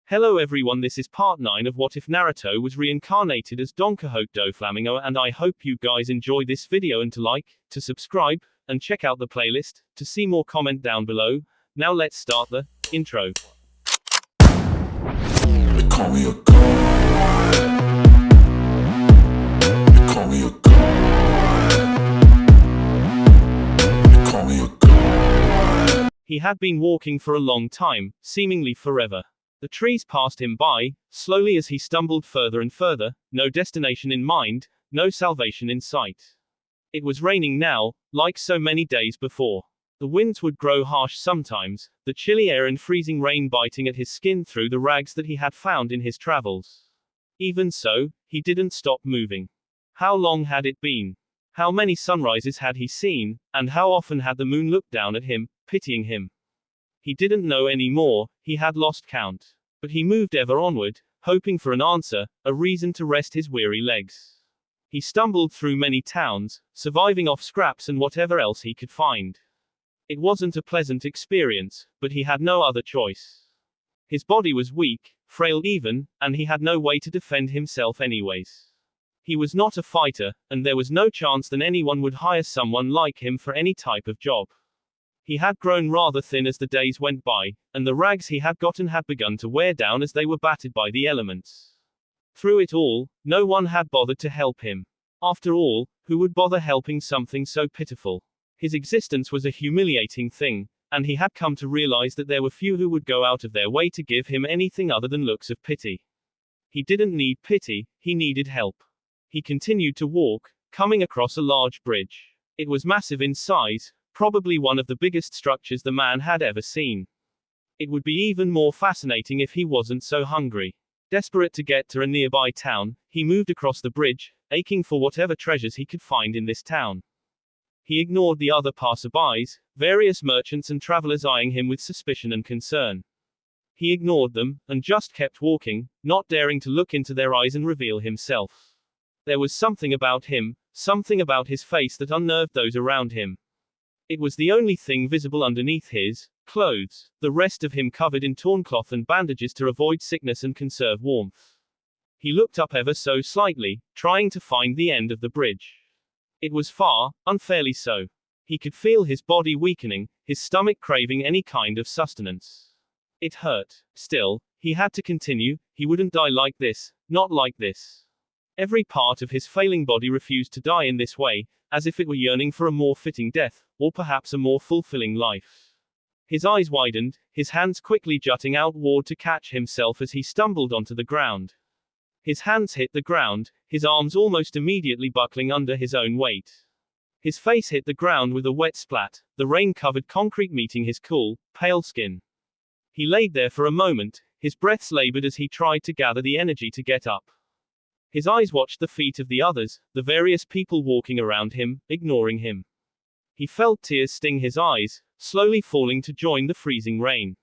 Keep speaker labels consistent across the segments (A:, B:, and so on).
A: Hello everyone, this is part 9 of What If Naruto was reincarnated as Donquixote Doflamingo, and I hope you guys enjoy this video and to like, to subscribe, and check out the playlist, to see more, comment down below. Now let's start the intro.
B: They call me a god. They call me a god. They call me a god.
A: He had been walking for a long time, seemingly forever. The trees passed him by, slowly as he stumbled further and further, no destination in mind, no salvation in sight. It was raining now, like so many days before. The winds would grow harsh sometimes, the chilly air and freezing rain biting at his skin through the rags that he had found in his travels. Even so, he didn't stop moving. How long had it been? How many sunrises had he seen, and how often had the moon looked down at him, pitying him? He didn't know anymore, he had lost count. But he moved ever onward, hoping for an answer, a reason to rest his weary legs. He stumbled through many towns, surviving off scraps and whatever else he could find. It wasn't a pleasant experience, but he had no other choice. His body was weak, frail even, and he had no way to defend himself anyways. He was not a fighter, and there was no chance that anyone would hire someone like him for any type of job. He had grown rather thin as the days went by, and the rags he had gotten had begun to wear down as they were battered by the elements. Through it all, no one had bothered to help him. After all, who would bother helping something so pitiful? His existence was a humiliating thing, and he had come to realize that there were few who would go out of their way to give him anything other than looks of pity. He didn't need pity, he needed help. He continued to walk, coming across a large bridge. It was massive in size, probably one of the biggest structures the man had ever seen. It would be even more fascinating if he wasn't so hungry. Desperate to get to a nearby town, he moved across the bridge, aching for whatever treasures he could find in this town. He ignored the other passerbys, various merchants and travelers eyeing him with suspicion and concern. He ignored them, and just kept walking, not daring to look into their eyes and reveal himself. There was something about him, something about his face that unnerved those around him. It was the only thing visible underneath his clothes, the rest of him covered in torn cloth and bandages to avoid sickness and conserve warmth. He looked up ever so slightly, trying to find the end of the bridge. It was far, unfairly so. He could feel his body weakening, his stomach craving any kind of sustenance. It hurt. Still, he had to continue, he wouldn't die like this, not like this. Every part of his failing body refused to die in this way, as if it were yearning for a more fitting death, or perhaps a more fulfilling life. His eyes widened, his hands quickly jutting outward to catch himself as he stumbled onto the ground. His hands hit the ground, his arms almost immediately buckling under his own weight. His face hit the ground with a wet splat, the rain-covered concrete meeting his cool, pale skin. He laid there for a moment, his breaths labored as he tried to gather the energy to get up. His eyes watched the feet of the others, the various people walking around him, ignoring him. He felt tears sting his eyes, slowly falling to join the freezing rain.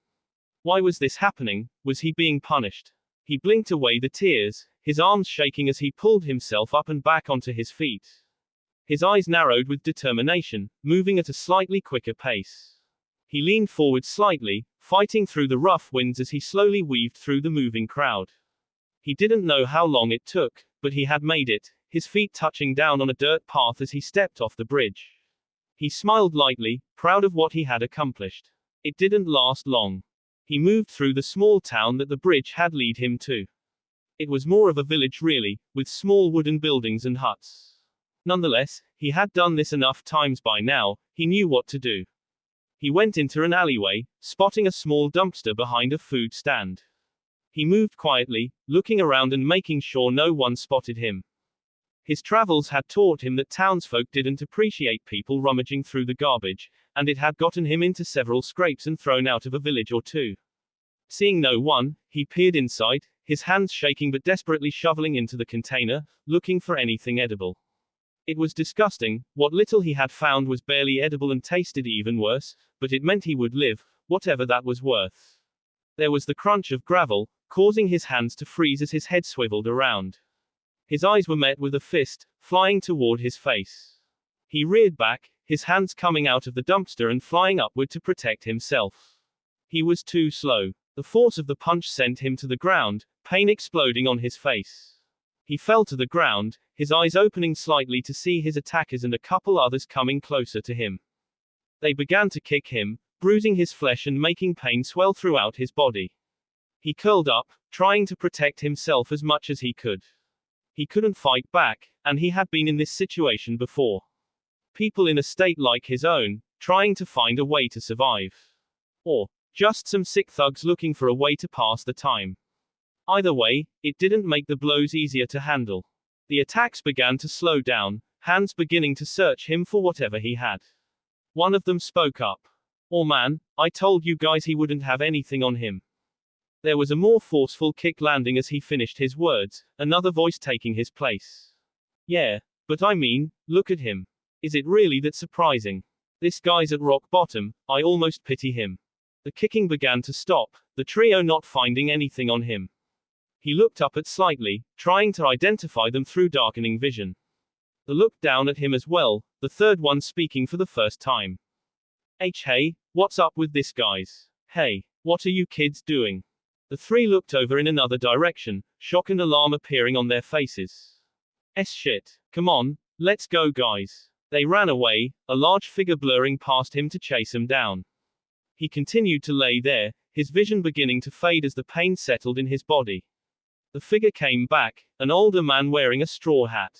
A: Why was this happening? Was he being punished? He blinked away the tears, his arms shaking as he pulled himself up and back onto his feet. His eyes narrowed with determination, moving at a slightly quicker pace. He leaned forward slightly, fighting through the rough winds as he slowly weaved through the moving crowd. He didn't know how long it took, but he had made it, his feet touching down on a dirt path as he stepped off the bridge. He smiled lightly, proud of what he had accomplished. It didn't last long. He moved through the small town that the bridge had led him to. It was more of a village really, with small wooden buildings and huts. Nonetheless, he had done this enough times by now, he knew what to do. He went into an alleyway, spotting a small dumpster behind a food stand. He moved quietly, looking around and making sure no one spotted him. His travels had taught him that townsfolk didn't appreciate people rummaging through the garbage, and it had gotten him into several scrapes and thrown out of a village or two. Seeing no one, he peered inside, his hands shaking but desperately shoveling into the container, looking for anything edible. It was disgusting, what little he had found was barely edible and tasted even worse, but it meant he would live, whatever that was worth. There was the crunch of gravel, causing his hands to freeze as his head swiveled around. His eyes were met with a fist, flying toward his face. He reared back, his hands coming out of the dumpster and flying upward to protect himself. He was too slow. The force of the punch sent him to the ground, pain exploding on his face. He fell to the ground, his eyes opening slightly to see his attackers and a couple others coming closer to him. They began to kick him, bruising his flesh and making pain swell throughout his body. He curled up, trying to protect himself as much as he could. He couldn't fight back, and he had been in this situation before. People in a state like his own, trying to find a way to survive. Or just some sick thugs looking for a way to pass the time. Either way, it didn't make the blows easier to handle. The attacks began to slow down, hands beginning to search him for whatever he had. One of them spoke up. "Oh man, I told you guys he wouldn't have anything on him." There was a more forceful kick landing as he finished his words, another voice taking his place. "Yeah, but I mean, look at him. Is it really that surprising? This guy's at rock bottom, I almost pity him." The kicking began to stop, the trio not finding anything on him. He looked up at slightly, trying to identify them through darkening vision. They looked down at him as well, the third one speaking for the first time. Hey, what's up with this guys? Hey, what are you kids doing?" The three looked over in another direction, shock and alarm appearing on their faces. Shit. Come on, let's go guys. They ran away, a large figure blurring past him to chase him down. He continued to lay there, his vision beginning to fade as the pain settled in his body. The figure came back, an older man wearing a straw hat.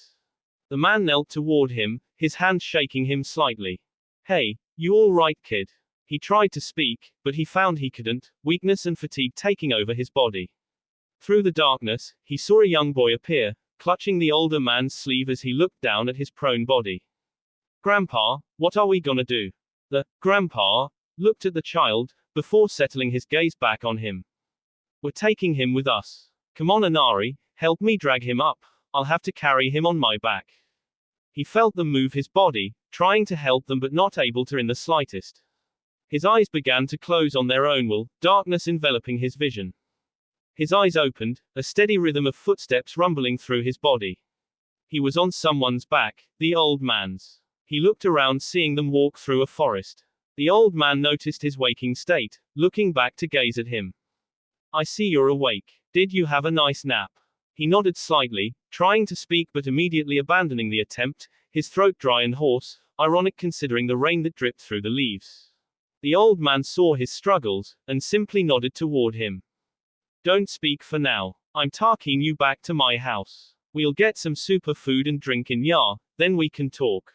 A: The man knelt toward him, his hand shaking him slightly. "Hey, you all right, kid?" He tried to speak, but he found he couldn't, weakness and fatigue taking over his body. Through the darkness, he saw a young boy appear, clutching the older man's sleeve as he looked down at his prone body. "Grandpa, what are we gonna do?" The grandpa looked at the child, before settling his gaze back on him. "We're taking him with us. Come on Inari, help me drag him up. I'll have to carry him on my back." He felt them move his body, trying to help them but not able to in the slightest. His eyes began to close on their own will, darkness enveloping his vision. His eyes opened, a steady rhythm of footsteps rumbling through his body. He was on someone's back, the old man's. He looked around seeing them walk through a forest. The old man noticed his waking state, looking back to gaze at him. "I see you're awake. Did you have a nice nap?" He nodded slightly, trying to speak but immediately abandoning the attempt, his throat dry and hoarse, ironic considering the rain that dripped through the leaves. The old man saw his struggles, and simply nodded toward him. "Don't speak for now. I'm taking you back to my house. We'll get some super food and drink in Ya, then we can talk."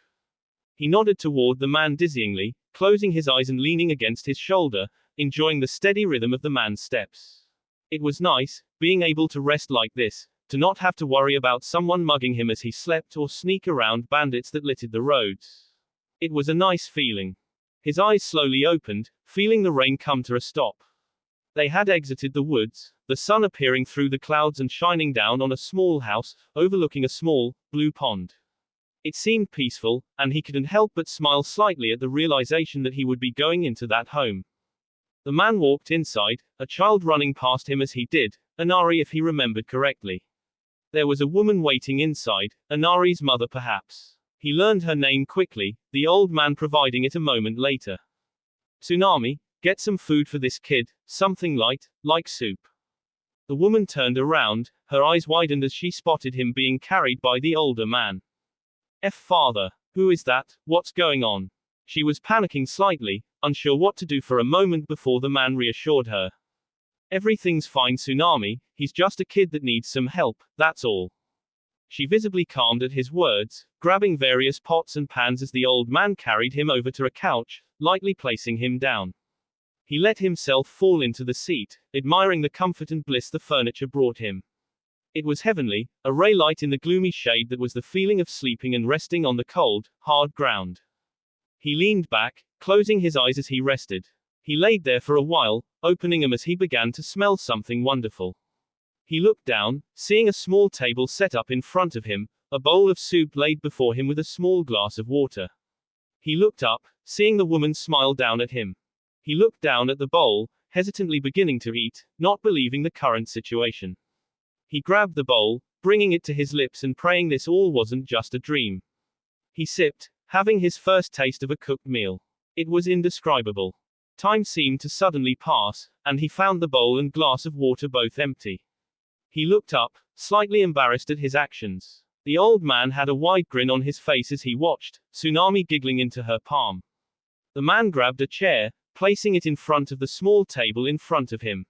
A: He nodded toward the man dizzyingly, closing his eyes and leaning against his shoulder, enjoying the steady rhythm of the man's steps. It was nice, being able to rest like this, to not have to worry about someone mugging him as he slept or sneak around bandits that littered the roads. It was a nice feeling. His eyes slowly opened, feeling the rain come to a stop. They had exited the woods, the sun appearing through the clouds and shining down on a small house, overlooking a small, blue pond. It seemed peaceful, and he couldn't help but smile slightly at the realization that he would be going into that home. The man walked inside, a child running past him as he did, Inari if he remembered correctly. There was a woman waiting inside, Inari's mother perhaps. He learned her name quickly, the old man providing it a moment later. "Tsunami, get some food for this kid, something light, like soup." The woman turned around, her eyes widened as she spotted him being carried by the older man. Father. Who is that? What's going on?" She was panicking slightly, unsure what to do for a moment before the man reassured her. "Everything's fine Tsunami, he's just a kid that needs some help, that's all." She visibly calmed at his words, grabbing various pots and pans as the old man carried him over to a couch, lightly placing him down. He let himself fall into the seat, admiring the comfort and bliss the furniture brought him. It was heavenly, a ray light in the gloomy shade that was the feeling of sleeping and resting on the cold, hard ground. He leaned back, closing his eyes as he rested. He laid there for a while, opening them as he began to smell something wonderful. He looked down, seeing a small table set up in front of him, a bowl of soup laid before him with a small glass of water. He looked up, seeing the woman smile down at him. He looked down at the bowl, hesitantly beginning to eat, not believing the current situation. He grabbed the bowl, bringing it to his lips and praying this all wasn't just a dream. He sipped, having his first taste of a cooked meal. It was indescribable. Time seemed to suddenly pass, and he found the bowl and glass of water both empty. He looked up, slightly embarrassed at his actions. The old man had a wide grin on his face as he watched, Tsunami giggling into her palm. The man grabbed a chair, placing it in front of the small table in front of him.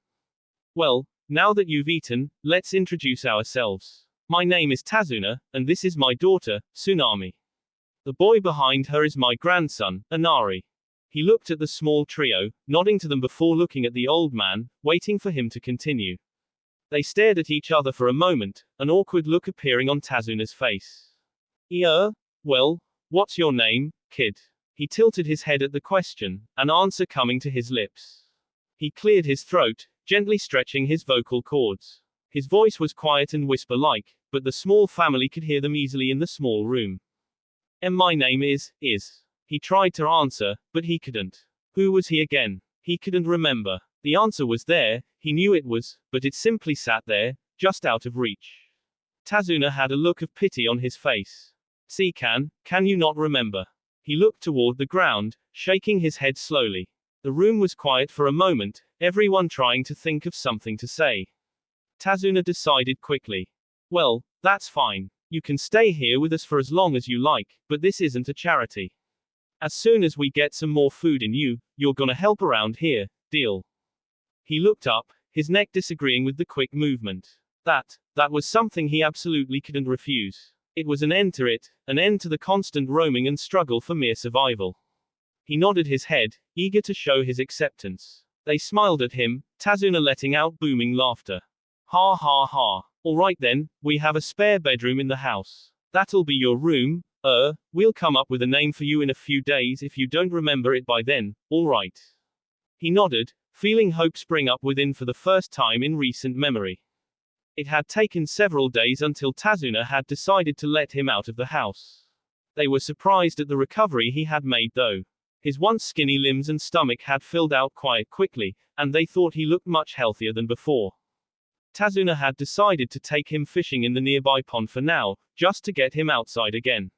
A: Well, now that you've eaten, let's introduce ourselves. My name is Tazuna, and this is my daughter, Tsunami. The boy behind her is my grandson, Inari. He looked at the small trio, nodding to them before looking at the old man, waiting for him to continue. They stared at each other for a moment, an awkward look appearing on Tazuna's face. Well, what's your name, kid? He tilted his head at the question, an answer coming to his lips. He cleared his throat, gently stretching his vocal cords. His voice was quiet and whisper-like, but the small family could hear them easily in the small room. My name is. He tried to answer, but he couldn't. Who was he again? He couldn't remember. The answer was there, he knew it was, but it simply sat there, just out of reach. Tazuna had a look of pity on his face. See, can you not remember? He looked toward the ground, shaking his head slowly. The room was quiet for a moment, everyone trying to think of something to say. Tazuna decided quickly. Well, that's fine. You can stay here with us for as long as you like, but this isn't a charity. As soon as we get some more food in you, you're gonna help around here, deal? He looked up, his neck disagreeing with the quick movement. That was something he absolutely couldn't refuse. It was an end to it, an end to the constant roaming and struggle for mere survival. He nodded his head, eager to show his acceptance. They smiled at him, Tazuna letting out booming laughter. Ha ha ha. Alright then, we have a spare bedroom in the house. That'll be your room. We'll come up with a name for you in a few days if you don't remember it by then, alright. He nodded, feeling hope spring up within for the first time in recent memory. It had taken several days until Tazuna had decided to let him out of the house. They were surprised at the recovery he had made though. His once skinny limbs and stomach had filled out quite quickly, and they thought he looked much healthier than before. Tazuna had decided to take him fishing in the nearby pond for now, just to get him outside again.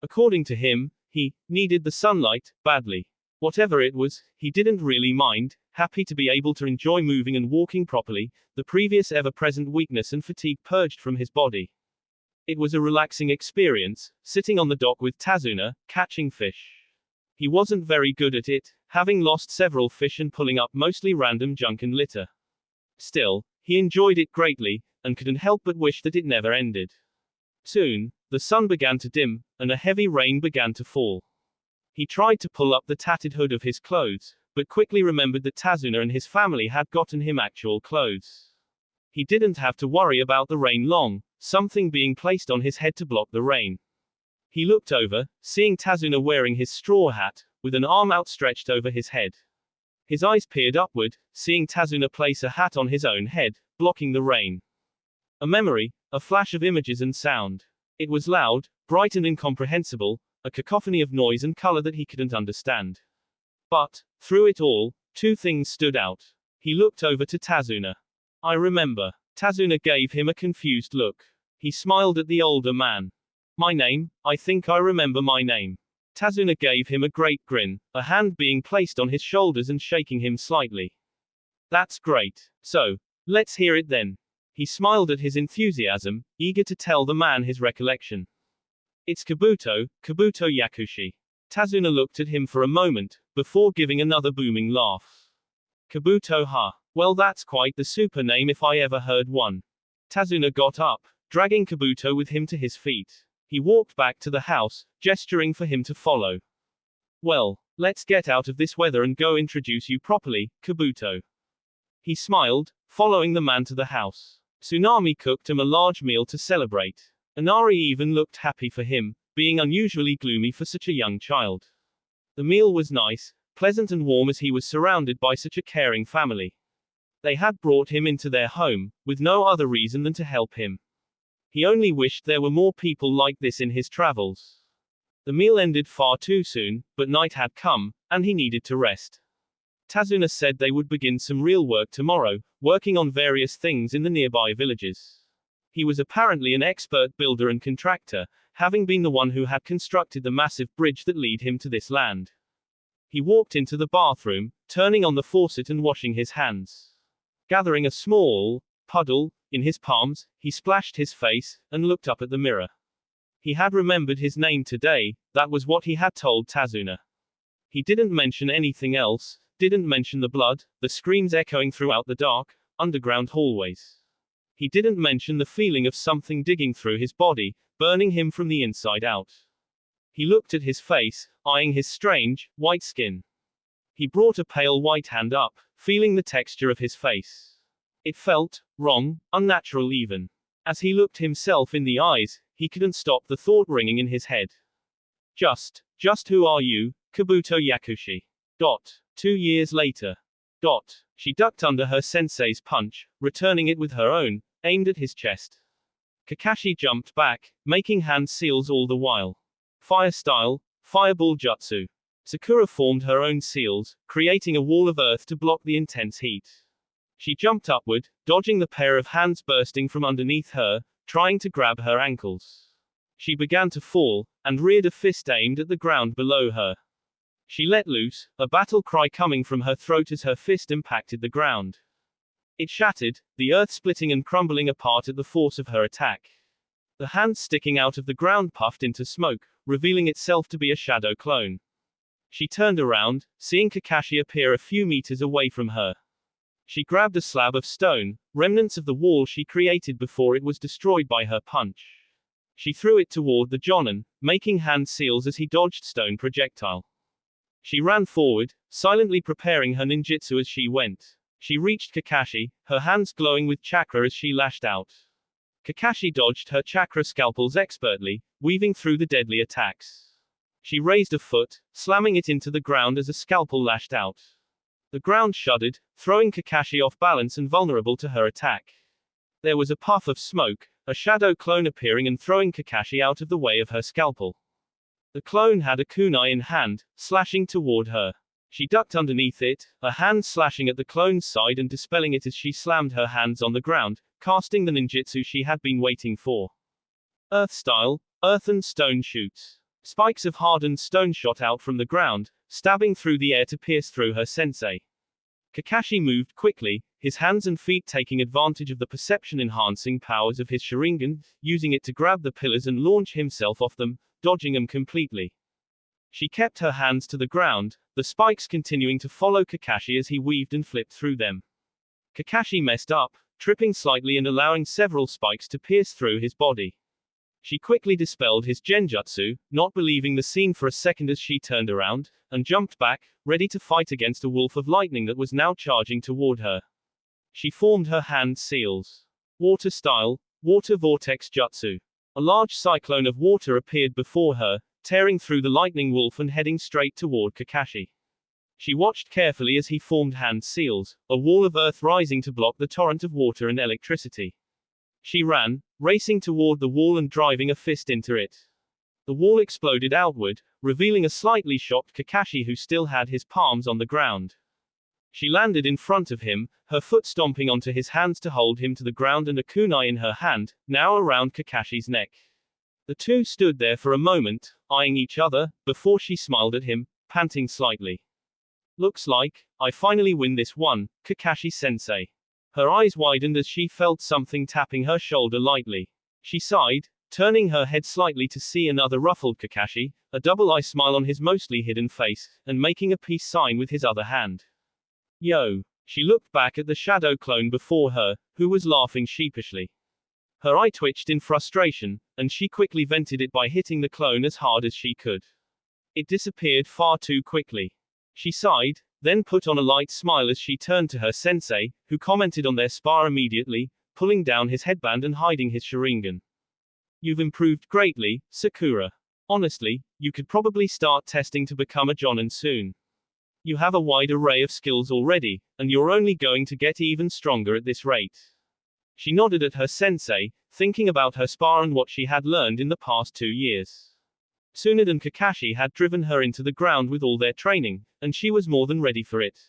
A: According to him, he needed the sunlight badly. Whatever it was, he didn't really mind, happy to be able to enjoy moving and walking properly, the previous ever-present weakness and fatigue purged from his body. It was a relaxing experience, sitting on the dock with Tazuna, catching fish. He wasn't very good at it, having lost several fish and pulling up mostly random junk and litter. Still, he enjoyed it greatly, and couldn't help but wish that it never ended. Soon, the sun began to dim, and a heavy rain began to fall. He tried to pull up the tattered hood of his clothes, but quickly remembered that Tazuna and his family had gotten him actual clothes. He didn't have to worry about the rain long, something being placed on his head to block the rain. He looked over, seeing Tazuna wearing his straw hat, with an arm outstretched over his head. His eyes peered upward, seeing Tazuna place a hat on his own head, blocking the rain. A memory, a flash of images and sound. It was loud, bright and incomprehensible, a cacophony of noise and color that he couldn't understand. But, through it all, two things stood out. He looked over to Tazuna. I remember. Tazuna gave him a confused look. He smiled at the older man. My name? I think I remember my name. Tazuna gave him a great grin, a hand being placed on his shoulders and shaking him slightly. That's great. So, let's hear it then. He smiled at his enthusiasm, eager to tell the man his recollection. It's Kabuto Yakushi. Tazuna looked at him for a moment, before giving another booming laugh. Kabuto ha. Well, that's quite the super name if I ever heard one. Tazuna got up, dragging Kabuto with him to his feet. He walked back to the house, gesturing for him to follow. Well, let's get out of this weather and go introduce you properly, Kabuto. He smiled, following the man to the house. Tsunami cooked him a large meal to celebrate. Inari even looked happy for him, being unusually gloomy for such a young child. The meal was nice, pleasant and warm as he was surrounded by such a caring family. They had brought him into their home, with no other reason than to help him. He only wished there were more people like this in his travels. The meal ended far too soon, but night had come, and he needed to rest. Tazuna said they would begin some real work tomorrow, working on various things in the nearby villages. He was apparently an expert builder and contractor, having been the one who had constructed the massive bridge that led him to this land. He walked into the bathroom, turning on the faucet and washing his hands. Gathering a small puddle in his palms, he splashed his face, and looked up at the mirror. He had remembered his name today, that was what he had told Tazuna. He didn't mention anything else, didn't mention the blood, the screams echoing throughout the dark, underground hallways. He didn't mention the feeling of something digging through his body, burning him from the inside out. He looked at his face, eyeing his strange, white skin. He brought a pale white hand up, feeling the texture of his face. It felt wrong, unnatural even. As he looked himself in the eyes, he couldn't stop the thought ringing in his head. Just who are you, Kabuto Yakushi? 2 years later. She ducked under her sensei's punch, returning it with her own, aimed at his chest. Kakashi jumped back, making hand seals all the while. Fire style, fireball jutsu. Sakura formed her own seals, creating a wall of earth to block the intense heat. She jumped upward, dodging the pair of hands bursting from underneath her, trying to grab her ankles. She began to fall, and reared a fist aimed at the ground below her. She let loose, a battle cry coming from her throat as her fist impacted the ground. It shattered, the earth splitting and crumbling apart at the force of her attack. The hand sticking out of the ground puffed into smoke, revealing itself to be a shadow clone. She turned around, seeing Kakashi appear a few meters away from her. She grabbed a slab of stone, remnants of the wall she created before it was destroyed by her punch. She threw it toward the Jonin, making hand seals as he dodged stone projectile. She ran forward, silently preparing her ninjutsu as she went. She reached Kakashi, her hands glowing with chakra as she lashed out. Kakashi dodged her chakra scalpels expertly, weaving through the deadly attacks. She raised a foot, slamming it into the ground as a scalpel lashed out. The ground shuddered, throwing Kakashi off balance and vulnerable to her attack. There was a puff of smoke, a shadow clone appearing and throwing Kakashi out of the way of her scalpel. The clone had a kunai in hand, slashing toward her. She ducked underneath it, a hand slashing at the clone's side and dispelling it as she slammed her hands on the ground, casting the ninjutsu she had been waiting for. Earth style, earthen stone shoots. Spikes of hardened stone shot out from the ground, stabbing through the air to pierce through her sensei. Kakashi moved quickly, his hands and feet taking advantage of the perception-enhancing powers of his Sharingan, using it to grab the pillars and launch himself off them, dodging them completely. She kept her hands to the ground, the spikes continuing to follow Kakashi as he weaved and flipped through them. Kakashi messed up, tripping slightly and allowing several spikes to pierce through his body. She quickly dispelled his genjutsu, not believing the scene for a second as she turned around, and jumped back, ready to fight against a wolf of lightning that was now charging toward her. She formed her hand seals. Water style, water vortex jutsu. A large cyclone of water appeared before her, tearing through the lightning wolf and heading straight toward Kakashi. She watched carefully as he formed hand seals, a wall of earth rising to block the torrent of water and electricity. She ran, racing toward the wall and driving a fist into it. The wall exploded outward, revealing a slightly shocked Kakashi who still had his palms on the ground. She landed in front of him, her foot stomping onto his hands to hold him to the ground and a kunai in her hand, now around Kakashi's neck. The two stood there for a moment, eyeing each other, before she smiled at him, panting slightly. Looks like I finally win this one, Kakashi-sensei. Her eyes widened as she felt something tapping her shoulder lightly. She sighed, turning her head slightly to see another ruffled Kakashi, a double-eye smile on his mostly hidden face, and making a peace sign with his other hand. Yo. She looked back at the shadow clone before her, who was laughing sheepishly. Her eye twitched in frustration, and she quickly vented it by hitting the clone as hard as she could. It disappeared far too quickly. She sighed, then put on a light smile as she turned to her sensei, who commented on their spar immediately, pulling down his headband and hiding his Sharingan. You've improved greatly, Sakura. Honestly, you could probably start testing to become a Jonin soon. You have a wide array of skills already, and you're only going to get even stronger at this rate. She nodded at her sensei, thinking about her spar and what she had learned in the past 2 years. Tsunade and Kakashi had driven her into the ground with all their training, and she was more than ready for it.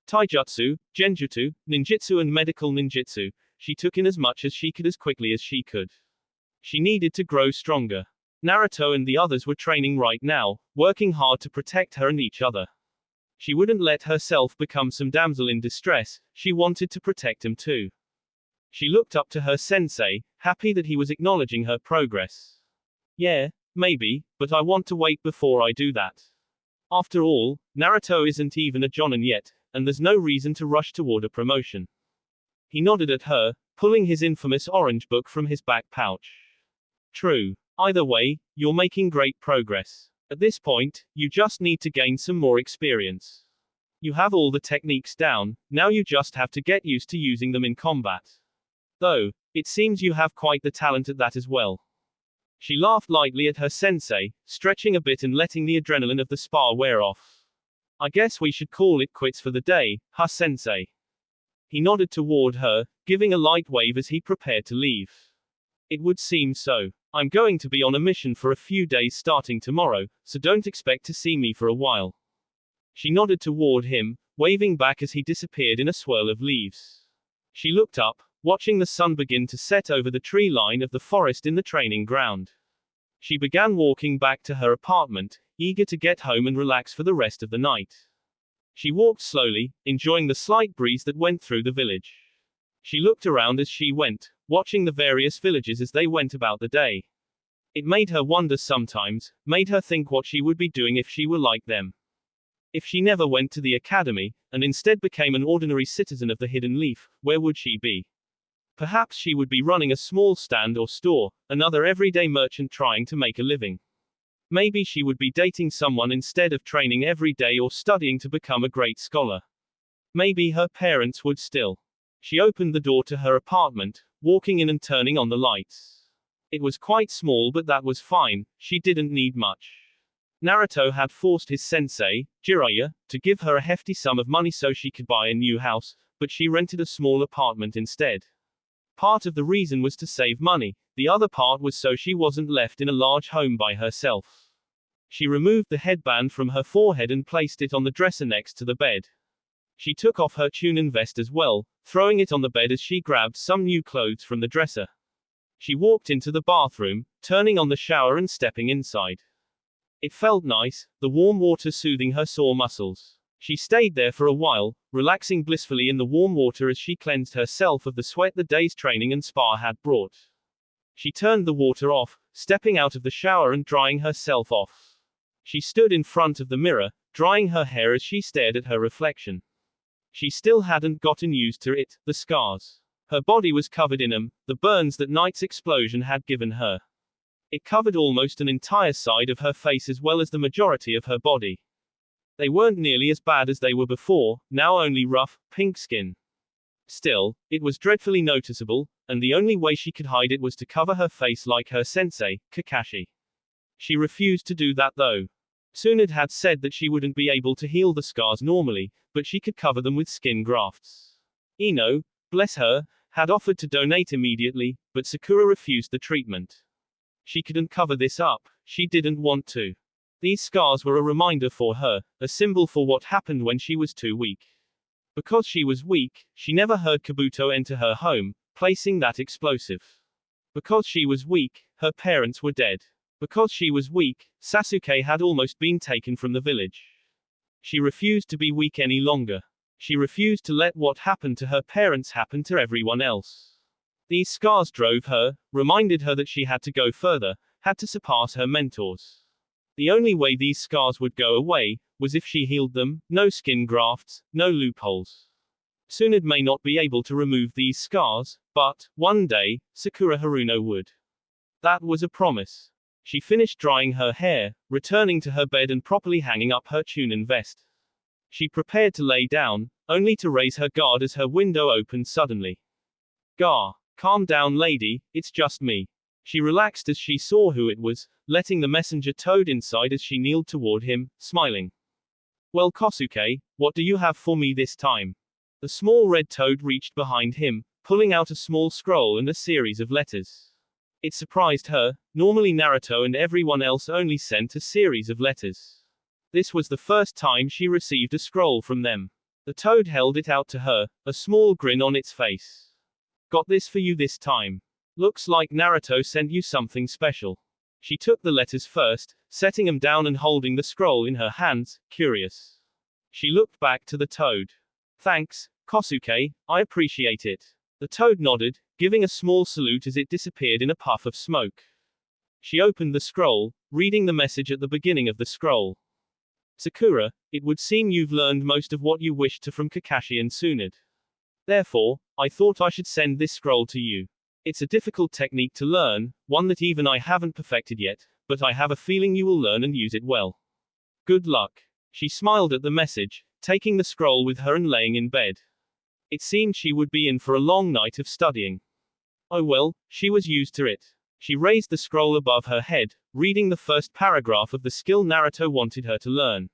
A: Taijutsu, Genjutsu, Ninjutsu and Medical Ninjutsu, she took in as much as she could as quickly as she could. She needed to grow stronger. Naruto and the others were training right now, working hard to protect her and each other. She wouldn't let herself become some damsel in distress, she wanted to protect him too. She looked up to her sensei, happy that he was acknowledging her progress. Yeah, maybe, but I want to wait before I do that. After all, Naruto isn't even a jonin yet, and there's no reason to rush toward a promotion. He nodded at her, pulling his infamous orange book from his back pouch. True. Either way, you're making great progress. At this point, you just need to gain some more experience. You have all the techniques down, now you just have to get used to using them in combat. Though, it seems you have quite the talent at that as well. She laughed lightly at her sensei, stretching a bit and letting the adrenaline of the spar wear off. I guess we should call it quits for the day, huh sensei? He nodded toward her, giving a light wave as he prepared to leave. It would seem so. I'm going to be on a mission for a few days starting tomorrow, so don't expect to see me for a while. She nodded toward him, waving back as he disappeared in a swirl of leaves. She looked up, watching the sun begin to set over the tree line of the forest in the training ground. She began walking back to her apartment, eager to get home and relax for the rest of the night. She walked slowly, enjoying the slight breeze that went through the village. She looked around as she went, watching the various villages as they went about the day. It made her wonder sometimes, made her think what she would be doing if she were like them. If she never went to the academy, and instead became an ordinary citizen of the Hidden Leaf, where would she be? Perhaps she would be running a small stand or store, another everyday merchant trying to make a living. Maybe she would be dating someone instead of training every day or studying to become a great scholar. Maybe her parents would still. She opened the door to her apartment, walking in and turning on the lights. It was quite small, but that was fine, she didn't need much. Naruto had forced his sensei, Jiraiya, to give her a hefty sum of money so she could buy a new house, but she rented a small apartment instead. Part of the reason was to save money, the other part was so she wasn't left in a large home by herself. She removed the headband from her forehead and placed it on the dresser next to the bed. She took off her chunin vest as well, throwing it on the bed as she grabbed some new clothes from the dresser. She walked into the bathroom, turning on the shower and stepping inside. It felt nice, the warm water soothing her sore muscles. She stayed there for a while, relaxing blissfully in the warm water as she cleansed herself of the sweat the day's training and spa had brought. She turned the water off, stepping out of the shower and drying herself off. She stood in front of the mirror, drying her hair as she stared at her reflection. She still hadn't gotten used to it, the scars. Her body was covered in them, the burns that night's explosion had given her. It covered almost an entire side of her face as well as the majority of her body. They weren't nearly as bad as they were before, now only rough, pink skin. Still, it was dreadfully noticeable, and the only way she could hide it was to cover her face like her sensei, Kakashi. She refused to do that though. Tsunade had said that she wouldn't be able to heal the scars normally, but she could cover them with skin grafts. Ino, bless her, had offered to donate immediately, but Sakura refused the treatment. She couldn't cover this up, she didn't want to. These scars were a reminder for her, a symbol for what happened when she was too weak. Because she was weak, she never heard Kabuto enter her home, placing that explosive. Because she was weak, her parents were dead. Because she was weak, Sasuke had almost been taken from the village. She refused to be weak any longer. She refused to let what happened to her parents happen to everyone else. These scars drove her, reminded her that she had to go further, had to surpass her mentors. The only way these scars would go away, was if she healed them, no skin grafts, no loopholes. Tsunade may not be able to remove these scars, but, one day, Sakura Haruno would. That was a promise. She finished drying her hair, returning to her bed and properly hanging up her chunin vest. She prepared to lay down, only to raise her guard as her window opened suddenly. Gar. Calm down lady, it's just me. She relaxed as she saw who it was, letting the messenger toad inside as she kneeled toward him, smiling. Well Kosuke, what do you have for me this time? The small red toad reached behind him, pulling out a small scroll and a series of letters. It surprised her, normally Naruto and everyone else only sent a series of letters. This was the first time she received a scroll from them. The toad held it out to her, a small grin on its face. Got this for you this time. Looks like Naruto sent you something special. She took the letters first, setting them down and holding the scroll in her hands, curious. She looked back to the toad. Thanks, Kosuke, I appreciate it. The toad nodded, giving a small salute as it disappeared in a puff of smoke. She opened the scroll, reading the message at the beginning of the scroll. Sakura, it would seem you've learned most of what you wished to from Kakashi and Tsunade. Therefore, I thought I should send this scroll to you. It's a difficult technique to learn, one that even I haven't perfected yet, but I have a feeling you will learn and use it well. Good luck. She smiled at the message, taking the scroll with her and laying in bed. It seemed she would be in for a long night of studying. Oh well, she was used to it. She raised the scroll above her head, reading the first paragraph of the skill Naruto wanted her to learn.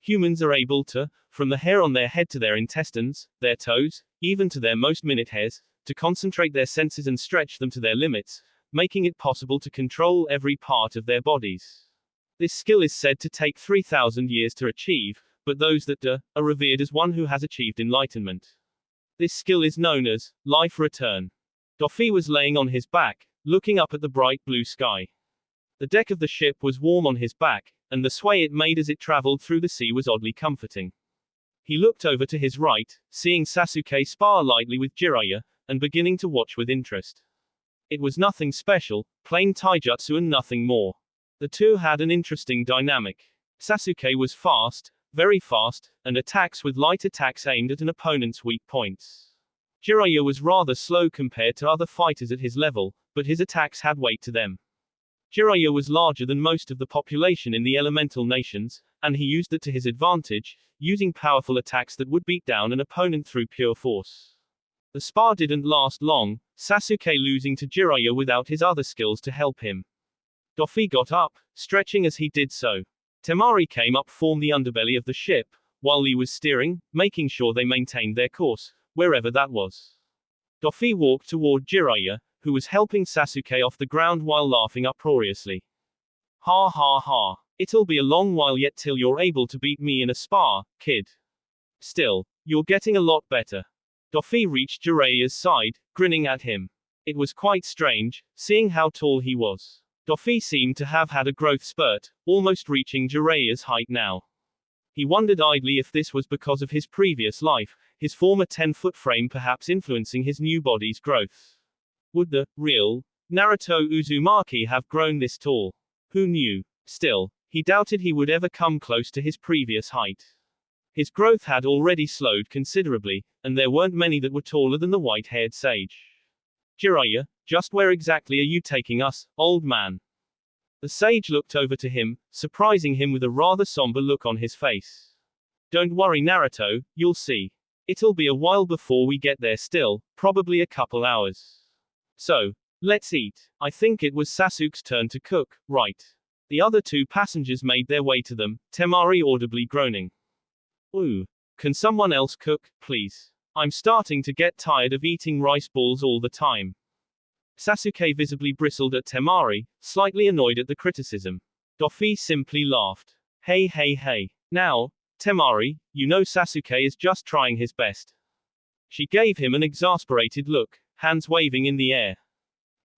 A: Humans are able to, from the hair on their head to their intestines, their toes, even to their most minute hairs, to concentrate their senses and stretch them to their limits, making it possible to control every part of their bodies. This skill is said to take 3,000 years to achieve, but those that do, are revered as one who has achieved enlightenment. This skill is known as life return. Doffy was laying on his back, looking up at the bright blue sky. The deck of the ship was warm on his back, and the sway it made as it traveled through the sea was oddly comforting. He looked over to his right, seeing Sasuke spar lightly with Jiraiya, and beginning to watch with interest. It was nothing special, plain taijutsu and nothing more. The two had an interesting dynamic. Sasuke was fast, very fast, and attacks with light attacks aimed at an opponent's weak points. Jiraiya was rather slow compared to other fighters at his level, but his attacks had weight to them. Jiraiya was larger than most of the population in the elemental nations, and he used it to his advantage, using powerful attacks that would beat down an opponent through pure force. The spar didn't last long, Sasuke losing to Jiraiya without his other skills to help him. Doffy got up, stretching as he did so. Temari came up from the underbelly of the ship, while Lee was steering, making sure they maintained their course, wherever that was. Doffy walked toward Jiraiya, who was helping Sasuke off the ground while laughing uproariously. Ha ha ha. It'll be a long while yet till you're able to beat me in a spar, kid. Still, you're getting a lot better. Doffy reached Jiraiya's side, grinning at him. It was quite strange, seeing how tall he was. Doffy seemed to have had a growth spurt, almost reaching Jiraiya's height now. He wondered idly if this was because of his previous life, his former 10-foot frame perhaps influencing his new body's growth. Would the real Naruto Uzumaki have grown this tall? Who knew? Still, he doubted he would ever come close to his previous height. His growth had already slowed considerably, and there weren't many that were taller than the white-haired sage. Jiraiya, just where exactly are you taking us, old man? The sage looked over to him, surprising him with a rather somber look on his face. Don't worry Naruto, you'll see. It'll be a while before we get there still, probably a couple hours. So, let's eat. I think it was Sasuke's turn to cook, right? The other two passengers made their way to them, Temari audibly groaning. Ooh. Can someone else cook, please? I'm starting to get tired of eating rice balls all the time. Sasuke visibly bristled at Temari, slightly annoyed at the criticism. Doffy simply laughed. Hey hey hey. Now, Temari, you know Sasuke is just trying his best. She gave him an exasperated look, hands waving in the air.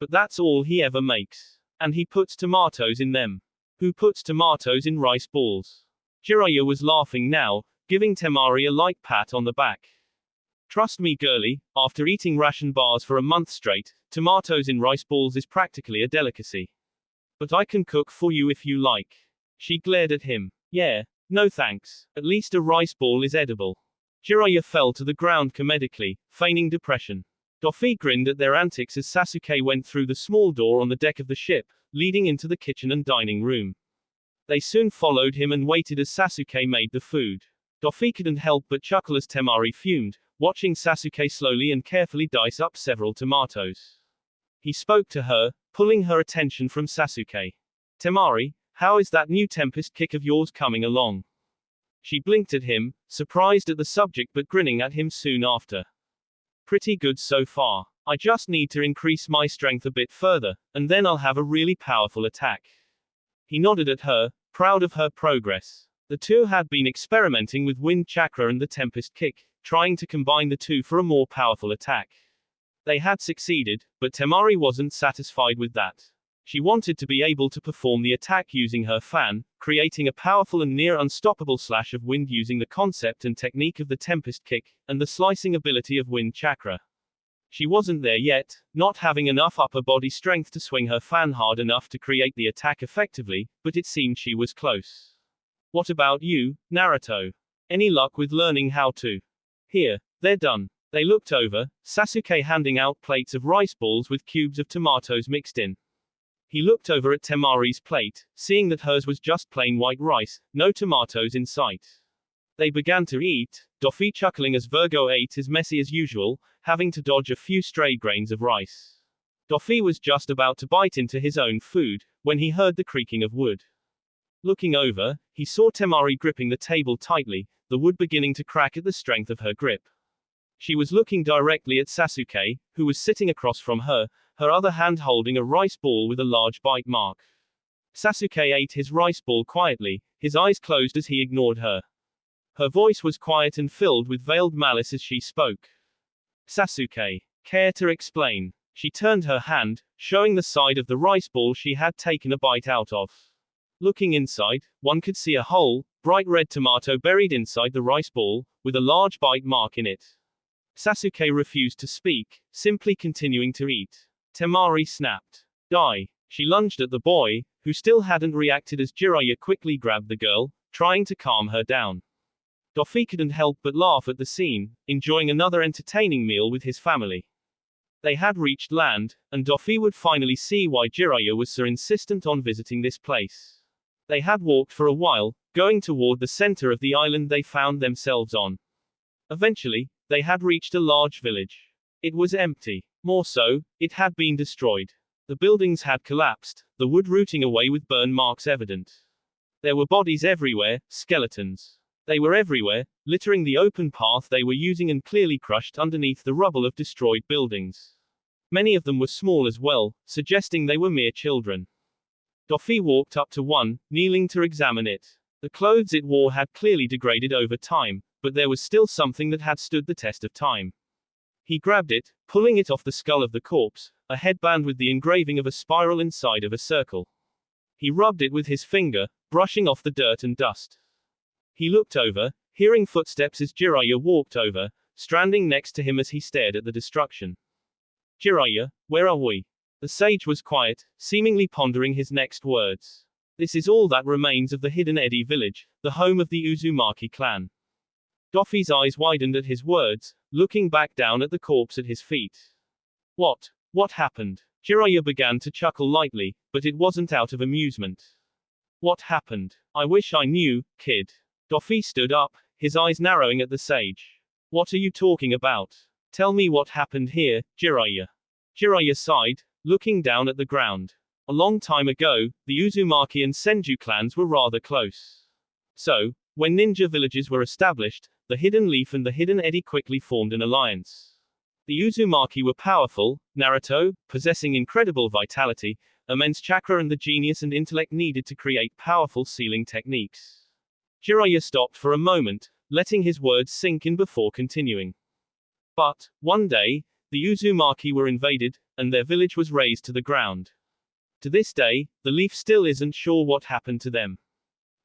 A: But that's all he ever makes. And he puts tomatoes in them. Who puts tomatoes in rice balls? Jiraiya was laughing now, giving Temari a light pat on the back. Trust me girlie, after eating ration bars for a month straight, tomatoes in rice balls is practically a delicacy. But I can cook for you if you like. She glared at him. Yeah, no thanks. At least a rice ball is edible. Jiraiya fell to the ground comedically, feigning depression. Doffy grinned at their antics as Sasuke went through the small door on the deck of the ship, leading into the kitchen and dining room. They soon followed him and waited as Sasuke made the food. Doffy couldn't help but chuckle as Temari fumed, watching Sasuke slowly and carefully dice up several tomatoes. He spoke to her, pulling her attention from Sasuke. Temari, how is that new tempest kick of yours coming along? She blinked at him, surprised at the subject but grinning at him soon after. Pretty good so far. I just need to increase my strength a bit further, and then I'll have a really powerful attack. He nodded at her, proud of her progress. The two had been experimenting with wind chakra and the tempest kick, trying to combine the two for a more powerful attack. They had succeeded, but Temari wasn't satisfied with that. She wanted to be able to perform the attack using her fan, creating a powerful and near unstoppable slash of wind using the concept and technique of the Tempest Kick, and the slicing ability of Wind Chakra. She wasn't there yet, not having enough upper body strength to swing her fan hard enough to create the attack effectively, but it seemed she was close. What about you, Naruto? Any luck with learning how to? Here, they're done. They looked over, Sasuke handing out plates of rice balls with cubes of tomatoes mixed in. He looked over at Temari's plate, seeing that hers was just plain white rice, no tomatoes in sight. They began to eat, Doffy chuckling as Virgo ate as messy as usual, having to dodge a few stray grains of rice. Doffy was just about to bite into his own food, when he heard the creaking of wood. Looking over, he saw Temari gripping the table tightly, the wood beginning to crack at the strength of her grip. She was looking directly at Sasuke, who was sitting across from her, her other hand holding a rice ball with a large bite mark. Sasuke ate his rice ball quietly, his eyes closed as he ignored her. Her voice was quiet and filled with veiled malice as she spoke. Sasuke, care to explain? She turned her hand, showing the side of the rice ball she had taken a bite out of. Looking inside, one could see a whole, bright red tomato buried inside the rice ball, with a large bite mark in it. Sasuke refused to speak, simply continuing to eat. Temari snapped. Die. She lunged at the boy, who still hadn't reacted as Jiraiya quickly grabbed the girl, trying to calm her down. Doffy couldn't help but laugh at the scene, enjoying another entertaining meal with his family. They had reached land, and Doffy would finally see why Jiraiya was so insistent on visiting this place. They had walked for a while, going toward the center of the island they found themselves on. Eventually, they had reached a large village. It was empty. More so, it had been destroyed. The buildings had collapsed, the wood rooting away with burn marks evident. There were bodies everywhere, skeletons. They were everywhere, littering the open path they were using and clearly crushed underneath the rubble of destroyed buildings. Many of them were small as well, suggesting they were mere children. Doffy walked up to one, kneeling to examine it. The clothes it wore had clearly degraded over time, but there was still something that had stood the test of time. He grabbed it, pulling it off the skull of the corpse, a headband with the engraving of a spiral inside of a circle. He rubbed it with his finger, brushing off the dirt and dust. He looked over, hearing footsteps as Jiraiya walked over, standing next to him as he stared at the destruction. Jiraiya, where are we? The sage was quiet, seemingly pondering his next words. This is all that remains of the hidden Edi village, the home of the Uzumaki clan. Doffy's eyes widened at his words, looking back down at the corpse at his feet. What happened? Jiraiya began to chuckle lightly, but it wasn't out of amusement. What happened? I wish I knew, kid. Doffy stood up, his eyes narrowing at the sage. What are you talking about? Tell me what happened here, Jiraiya. Jiraiya sighed, looking down at the ground. A long time ago, the Uzumaki and Senju clans were rather close. So, when ninja villages were established, the Hidden Leaf and the Hidden Edi quickly formed an alliance. The Uzumaki were powerful, Naruto, possessing incredible vitality, immense chakra and the genius and intellect needed to create powerful sealing techniques. Jiraiya stopped for a moment, letting his words sink in before continuing. But, one day, the Uzumaki were invaded, and their village was razed to the ground. To this day, the Leaf still isn't sure what happened to them.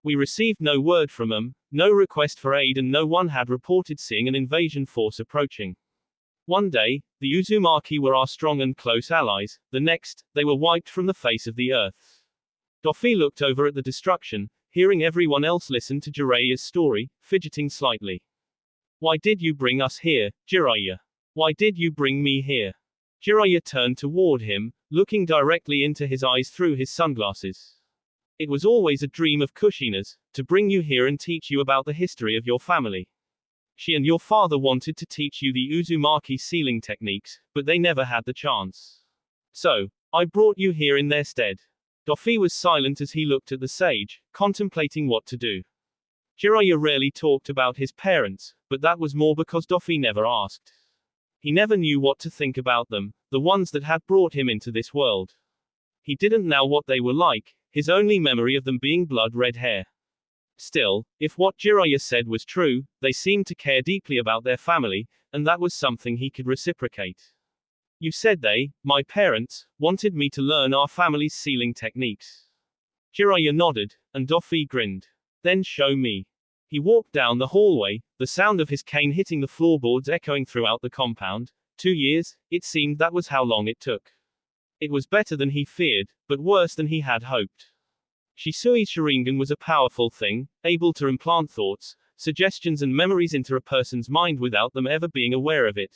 A: We received no word from them, no request for aid, and no one had reported seeing an invasion force approaching. One day, the Uzumaki were our strong and close allies, the next, they were wiped from the face of the earth. Doffy looked over at the destruction, hearing everyone else listen to Jiraiya's story, fidgeting slightly. Why did you bring us here, Jiraiya? Why did you bring me here? Jiraiya turned toward him, looking directly into his eyes through his sunglasses. It was always a dream of Kushina's, to bring you here and teach you about the history of your family. She and your father wanted to teach you the Uzumaki sealing techniques, but they never had the chance. So, I brought you here in their stead. Doffy was silent as he looked at the sage, contemplating what to do. Jiraiya rarely talked about his parents, but that was more because Doffy never asked. He never knew what to think about them, the ones that had brought him into this world. He didn't know what they were like, his only memory of them being blood-red hair. Still, if what Jiraiya said was true, they seemed to care deeply about their family, and that was something he could reciprocate. You said they, my parents, wanted me to learn our family's sealing techniques. Jiraiya nodded, and Doffy grinned. Then show me. He walked down the hallway, the sound of his cane hitting the floorboards echoing throughout the compound. 2 years, it seemed that was how long it took. It was better than he feared, but worse than he had hoped. Shisui's Sharingan was a powerful thing, able to implant thoughts, suggestions and memories into a person's mind without them ever being aware of it.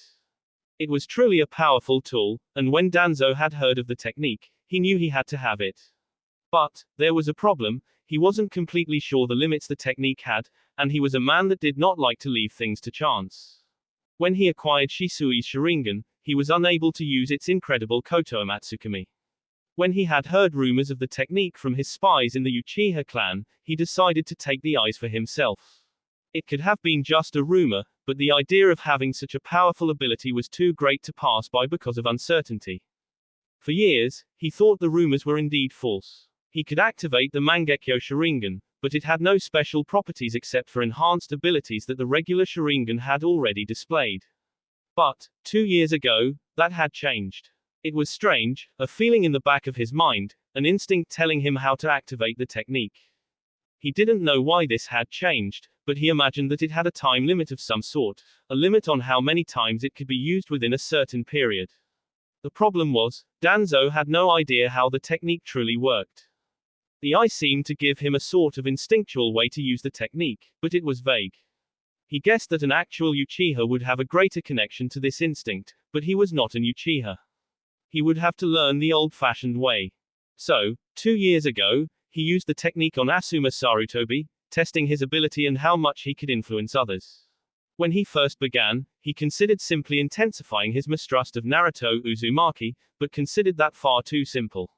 A: It was truly a powerful tool, and when Danzo had heard of the technique, he knew he had to have it. But, there was a problem, he wasn't completely sure the limits the technique had, and he was a man that did not like to leave things to chance. When he acquired Shisui's Sharingan, he was unable to use its incredible Koto Amatsukami. When he had heard rumors of the technique from his spies in the Uchiha clan, he decided to take the eyes for himself. It could have been just a rumor, but the idea of having such a powerful ability was too great to pass by because of uncertainty. For years, he thought the rumors were indeed false. He could activate the Mangekyo Sharingan, but it had no special properties except for enhanced abilities that the regular Sharingan had already displayed. But, 2 years ago, that had changed. It was strange, a feeling in the back of his mind, an instinct telling him how to activate the technique. He didn't know why this had changed, but he imagined that it had a time limit of some sort, a limit on how many times it could be used within a certain period. The problem was, Danzo had no idea how the technique truly worked. The eye seemed to give him a sort of instinctual way to use the technique, but it was vague. He guessed that an actual Uchiha would have a greater connection to this instinct, but he was not an Uchiha. He would have to learn the old-fashioned way. So, 2 years ago, he used the technique on Asuma Sarutobi, testing his ability and how much he could influence others. When he first began, he considered simply intensifying his mistrust of Naruto Uzumaki, but considered that far too simple.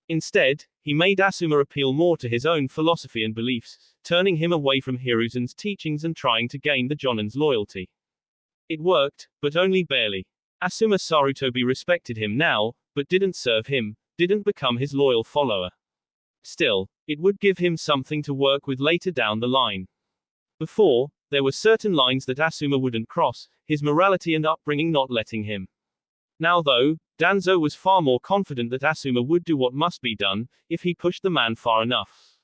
A: Instead, he made Asuma appeal more to his own philosophy and beliefs, turning him away from Hiruzan's teachings and trying to gain the Jonin's loyalty. It worked, but only barely. Asuma Sarutobi respected him now, but didn't serve him, didn't become his loyal follower. Still, it would give him something to work with later down the line. Before, there were certain lines that Asuma wouldn't cross, his morality and upbringing not letting him. Now though, Danzo was far more confident that Asuma would do what must be done, if he pushed the man far enough.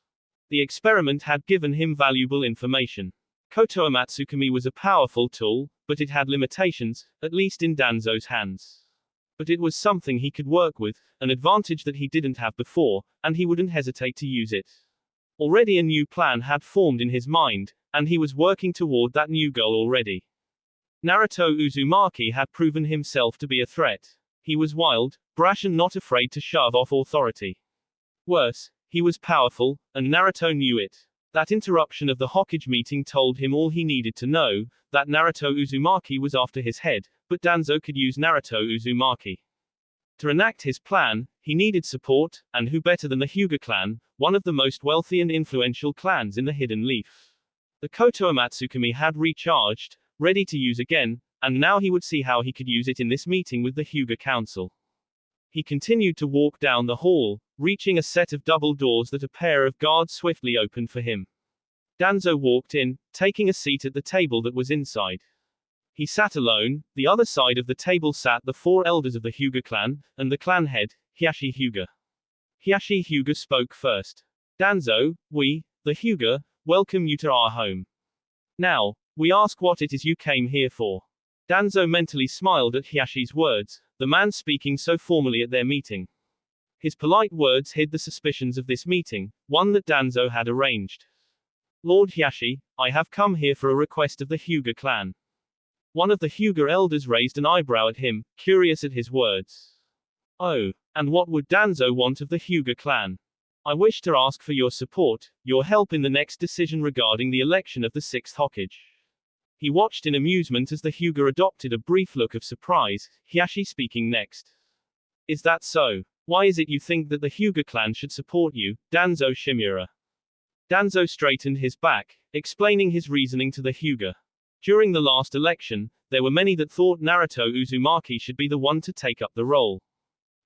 A: The experiment had given him valuable information. Koto Amatsukami was a powerful tool, but it had limitations, at least in Danzo's hands. But it was something he could work with, an advantage that he didn't have before, and he wouldn't hesitate to use it. Already a new plan had formed in his mind, and he was working toward that new goal already. Naruto Uzumaki had proven himself to be a threat. He was wild, brash and not afraid to shove off authority. Worse, he was powerful, and Naruto knew it. That interruption of the Hokage meeting told him all he needed to know, that Naruto Uzumaki was after his head, but Danzo could use Naruto Uzumaki. To enact his plan, he needed support, and who better than the Hyuga clan, one of the most wealthy and influential clans in the Hidden Leaf. The Koto Amatsukami had recharged, ready to use again, and now he would see how he could use it in this meeting with the Hyuga Council. He continued to walk down the hall, reaching a set of double doors that a pair of guards swiftly opened for him. Danzo walked in, taking a seat at the table that was inside. He sat alone, the other side of the table sat the 4 elders of the Hyuga clan, and the clan head, Hiashi Hyuga. Hiashi Hyuga spoke first. Danzo, we, the Hyuga, welcome you to our home. Now, we ask what it is you came here for. Danzo mentally smiled at Hiashi's words, the man speaking so formally at their meeting. His polite words hid the suspicions of this meeting, one that Danzo had arranged. Lord Hiashi, I have come here for a request of the Hyuga clan. One of the Hyuga elders raised an eyebrow at him, curious at his words. Oh, and what would Danzo want of the Hyuga clan? I wish to ask for your support, your help in the next decision regarding the election of the 6th Hokage. He watched in amusement as the Hyuga adopted a brief look of surprise, Hiashi speaking next. Is that so? Why is it you think that the Hyuga clan should support you, Danzo Shimura? Danzo straightened his back, explaining his reasoning to the Hyuga. During the last election, there were many that thought Naruto Uzumaki should be the one to take up the role.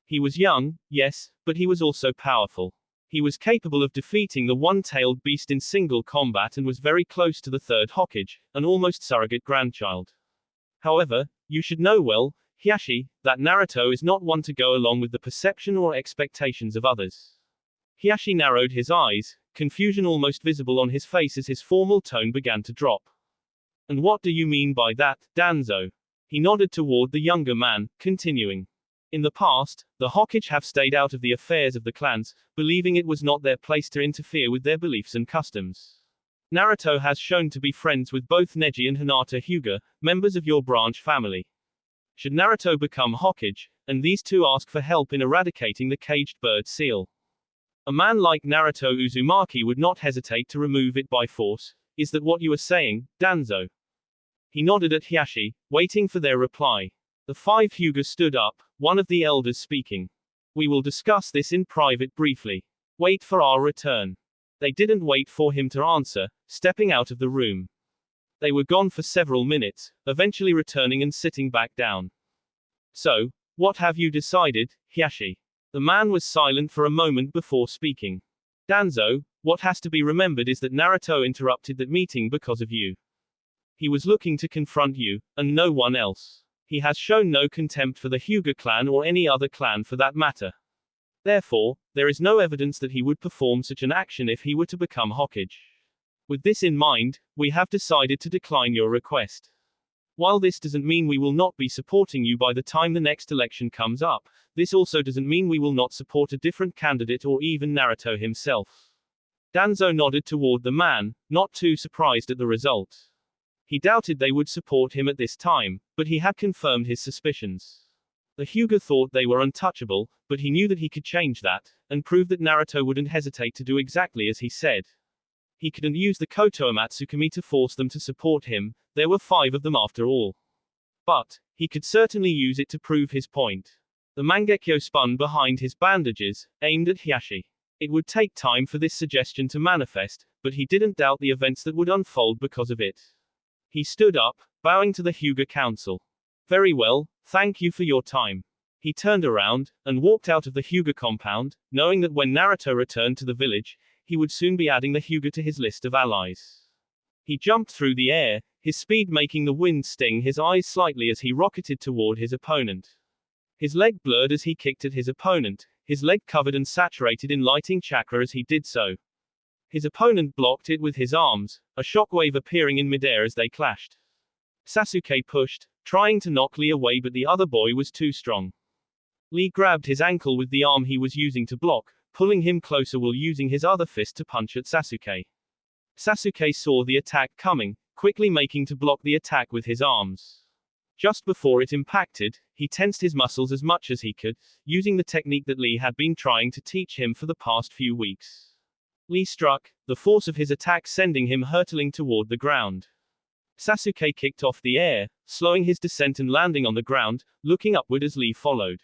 A: He was young, yes, but he was also powerful. He was capable of defeating the one-tailed beast in single combat and was very close to the 3rd Hokage, an almost surrogate grandchild. However, you should know well, Hiashi, that Naruto is not one to go along with the perception or expectations of others. Hiashi narrowed his eyes, confusion almost visible on his face as his formal tone began to drop. And what do you mean by that, Danzo? He nodded toward the younger man, continuing. In the past, the Hokage have stayed out of the affairs of the clans, believing it was not their place to interfere with their beliefs and customs. Naruto has shown to be friends with both Neji and Hinata Hyuga, members of your branch family. Should Naruto become Hokage, and these two ask for help in eradicating the caged bird seal, a man like Naruto Uzumaki would not hesitate to remove it by force. Is that what you are saying, Danzo? He nodded at Hiashi, waiting for their reply. The 5 Hyuga stood up, one of the elders speaking. We will discuss this in private briefly. Wait for our return. They didn't wait for him to answer, stepping out of the room. They were gone for several minutes, eventually returning and sitting back down. So, what have you decided, Hiashi? The man was silent for a moment before speaking. Danzo, what has to be remembered is that Naruto interrupted that meeting because of you. He was looking to confront you, and no one else. He has shown no contempt for the Hyuga clan or any other clan for that matter. Therefore, there is no evidence that he would perform such an action if he were to become Hokage. With this in mind, we have decided to decline your request. While this doesn't mean we will not be supporting you by the time the next election comes up, this also doesn't mean we will not support a different candidate or even Naruto himself. Danzo nodded toward the man, not too surprised at the result. He doubted they would support him at this time, but he had confirmed his suspicions. The Hyuga thought they were untouchable, but he knew that he could change that, and prove that Naruto wouldn't hesitate to do exactly as he said. He couldn't use the Kotoamatsu kami to force them to support him, there were 5 of them after all. But, he could certainly use it to prove his point. The Mangekyo spun behind his bandages, aimed at Hiashi. It would take time for this suggestion to manifest, but he didn't doubt the events that would unfold because of it. He stood up, bowing to the Hyuga council. Very well, thank you for your time. He turned around, and walked out of the Hyuga compound, knowing that when Naruto returned to the village, he would soon be adding the Hyuga to his list of allies. He jumped through the air, his speed making the wind sting his eyes slightly as he rocketed toward his opponent. His leg blurred as he kicked at his opponent, his leg covered and saturated in lighting chakra as he did so. His opponent blocked it with his arms, a shockwave appearing in midair as they clashed. Sasuke pushed, trying to knock Lee away, but the other boy was too strong. Lee grabbed his ankle with the arm he was using to block, pulling him closer while using his other fist to punch at Sasuke. Sasuke saw the attack coming, quickly making to block the attack with his arms. Just before it impacted, he tensed his muscles as much as he could, using the technique that Lee had been trying to teach him for the past few weeks. Lee struck, the force of his attack sending him hurtling toward the ground. Sasuke kicked off the air, slowing his descent and landing on the ground, looking upward as Lee followed.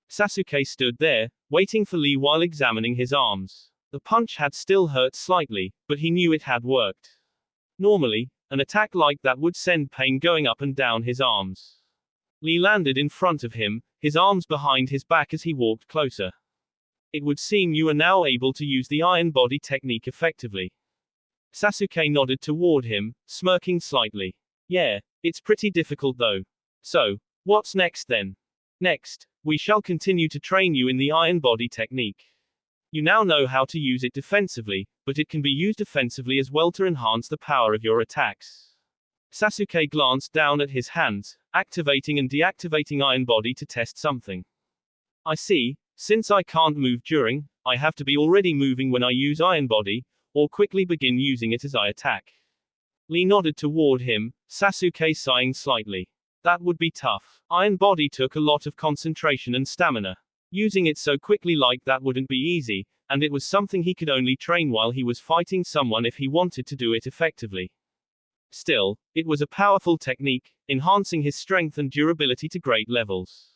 A: Sasuke stood there, waiting for Lee while examining his arms. The punch had still hurt slightly, but he knew it had worked. Normally, an attack like that would send pain going up and down his arms. Lee landed in front of him, his arms behind his back as he walked closer. It would seem you are now able to use the iron body technique effectively. Sasuke nodded toward him, smirking slightly. Yeah, it's pretty difficult though. So, what's next then? Next, we shall continue to train you in the iron body technique. You now know how to use it defensively, but it can be used offensively as well to enhance the power of your attacks. Sasuke glanced down at his hands, activating and deactivating iron body to test something. I see, since I can't move during, I have to be already moving when I use iron body, or quickly begin using it as I attack. Lee nodded toward him, Sasuke sighing slightly. That would be tough. Iron body took a lot of concentration and stamina. Using it so quickly like that wouldn't be easy, and it was something he could only train while he was fighting someone if he wanted to do it effectively. Still, it was a powerful technique, enhancing his strength and durability to great levels.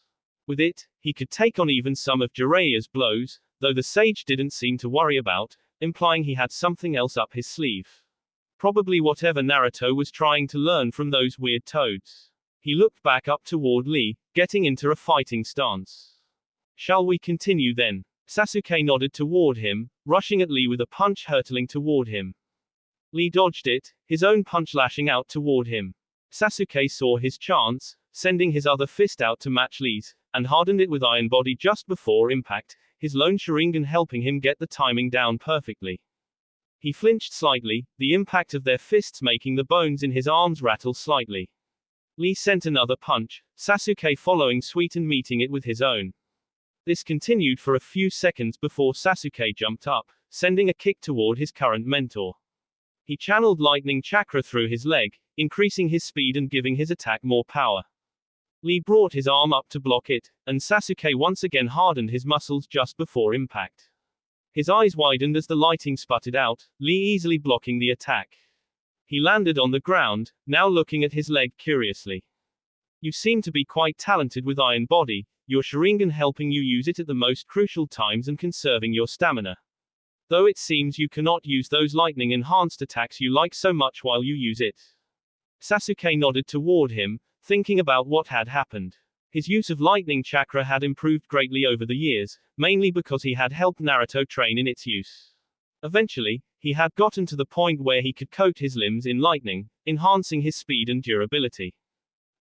A: With it, he could take on even some of Jiraiya's blows, though the sage didn't seem to worry about, implying he had something else up his sleeve. Probably whatever Naruto was trying to learn from those weird toads. He looked back up toward Lee, getting into a fighting stance. Shall we continue then? Sasuke nodded toward him, rushing at Lee with a punch hurtling toward him. Lee dodged it, his own punch lashing out toward him. Sasuke saw his chance, sending his other fist out to match Lee's, and hardened it with Iron Body just before impact, his lone Sharingan helping him get the timing down perfectly. He flinched slightly, the impact of their fists making the bones in his arms rattle slightly. Lee sent another punch, Sasuke following suit and meeting it with his own. This continued for a few seconds before Sasuke jumped up, sending a kick toward his current mentor. He channeled lightning chakra through his leg, increasing his speed and giving his attack more power. Lee brought his arm up to block it, and Sasuke once again hardened his muscles just before impact. His eyes widened as the lighting sputtered out, Lee easily blocking the attack. He landed on the ground, now looking at his leg curiously. You seem to be quite talented with Iron Body, your Sharingan helping you use it at the most crucial times and conserving your stamina. Though it seems you cannot use those lightning-enhanced attacks you like so much while you use it. Sasuke nodded toward him, thinking about what had happened. His use of lightning chakra had improved greatly over the years, mainly because he had helped Naruto train in its use. Eventually, he had gotten to the point where he could coat his limbs in lightning, enhancing his speed and durability.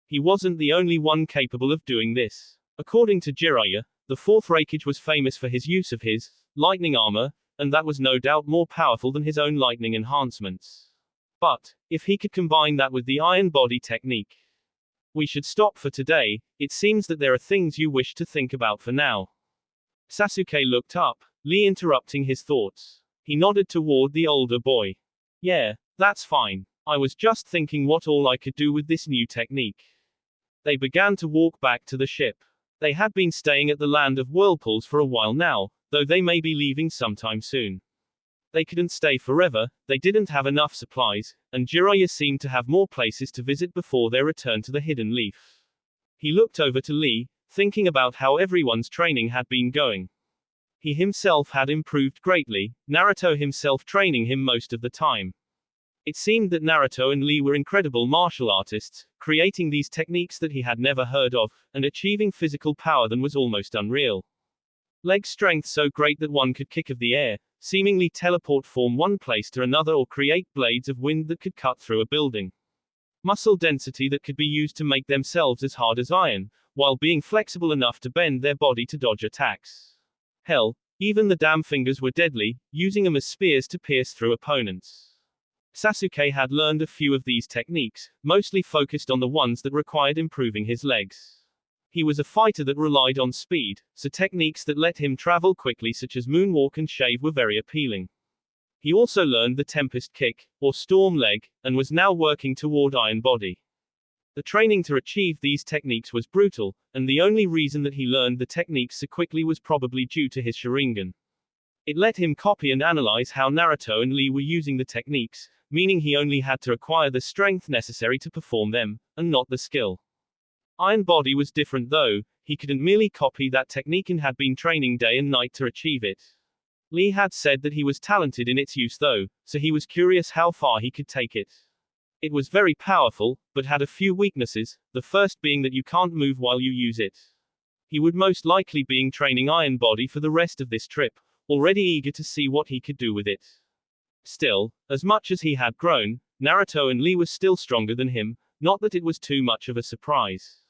A: He wasn't the only one capable of doing this. According to Jiraiya, the fourth Raikage was famous for his use of his lightning armor, and that was no doubt more powerful than his own lightning enhancements. But, if he could combine that with the Iron Body technique. We should stop for today, it seems that there are things you wish to think about for now. Sasuke looked up, Lee interrupting his thoughts. He nodded toward the older boy. Yeah, that's fine. I was just thinking what all I could do with this new technique. They began to walk back to the ship. They had been staying at the Land of Whirlpools for a while now, though they may be leaving sometime soon. They couldn't stay forever, they didn't have enough supplies, and Jiraiya seemed to have more places to visit before their return to the Hidden Leaf. He looked over to Lee, thinking about how everyone's training had been going. He himself had improved greatly, Naruto himself training him most of the time. It seemed that Naruto and Lee were incredible martial artists, creating these techniques that he had never heard of, and achieving physical power that was almost unreal. Leg strength so great that one could kick of the air, seemingly teleport from one place to another or create blades of wind that could cut through a building. Muscle density that could be used to make themselves as hard as iron, while being flexible enough to bend their body to dodge attacks. Hell, even the damn fingers were deadly, using them as spears to pierce through opponents. Sasuke had learned a few of these techniques, mostly focused on the ones that required improving his legs. He was a fighter that relied on speed, so techniques that let him travel quickly such as moonwalk and shave were very appealing. He also learned the Tempest Kick, or Storm Leg, and was now working toward Iron Body. The training to achieve these techniques was brutal, and the only reason that he learned the techniques so quickly was probably due to his Sharingan. It let him copy and analyze how Naruto and Lee were using the techniques, meaning he only had to acquire the strength necessary to perform them, and not the skill. Iron Body was different though, he couldn't merely copy that technique and had been training day and night to achieve it. Lee had said that he was talented in its use though, so he was curious how far he could take it. It was very powerful, but had a few weaknesses, the first being that you can't move while you use it. He would most likely be training Iron Body for the rest of this trip, already eager to see what he could do with it. Still, as much as he had grown, Naruto and Lee were still stronger than him, not that it was too much of a surprise.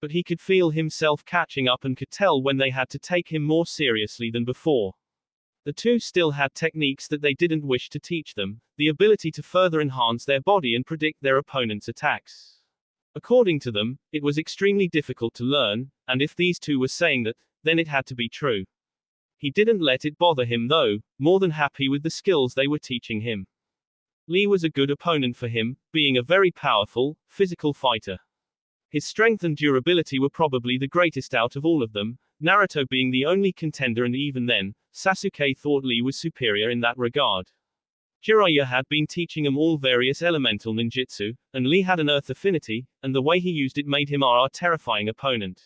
A: But he could feel himself catching up and could tell when they had to take him more seriously than before. The two still had techniques that they didn't wish to teach them, the ability to further enhance their body and predict their opponent's attacks. According to them, it was extremely difficult to learn, and if these two were saying that, then it had to be true. He didn't let it bother him though, more than happy with the skills they were teaching him. Lee was a good opponent for him, being a very powerful, physical fighter. His strength and durability were probably the greatest out of all of them, Naruto being the only contender, and even then, Sasuke thought Lee was superior in that regard. Jiraiya had been teaching him all various elemental ninjutsu, and Lee had an earth affinity, and the way he used it made him a terrifying opponent.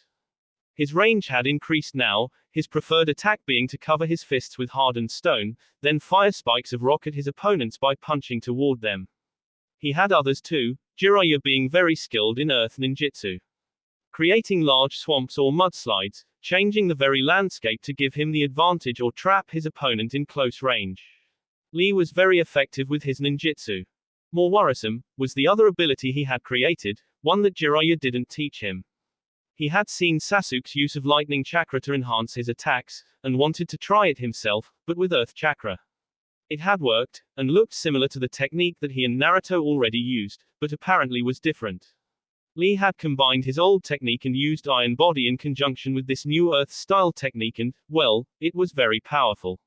A: His range had increased now, his preferred attack being to cover his fists with hardened stone, then fire spikes of rock at his opponents by punching toward them. He had others too, Jiraiya being very skilled in earth ninjutsu. Creating large swamps or mudslides, changing the very landscape to give him the advantage or trap his opponent in close range. Lee was very effective with his ninjutsu. More worrisome was the other ability he had created, one that Jiraiya didn't teach him. He had seen Sasuke's use of lightning chakra to enhance his attacks, and wanted to try it himself, but with earth chakra. It had worked, and looked similar to the technique that he and Naruto already used, but apparently was different. Lee had combined his old technique and used Iron Body in conjunction with this new Earth-style technique and, well, it was very powerful.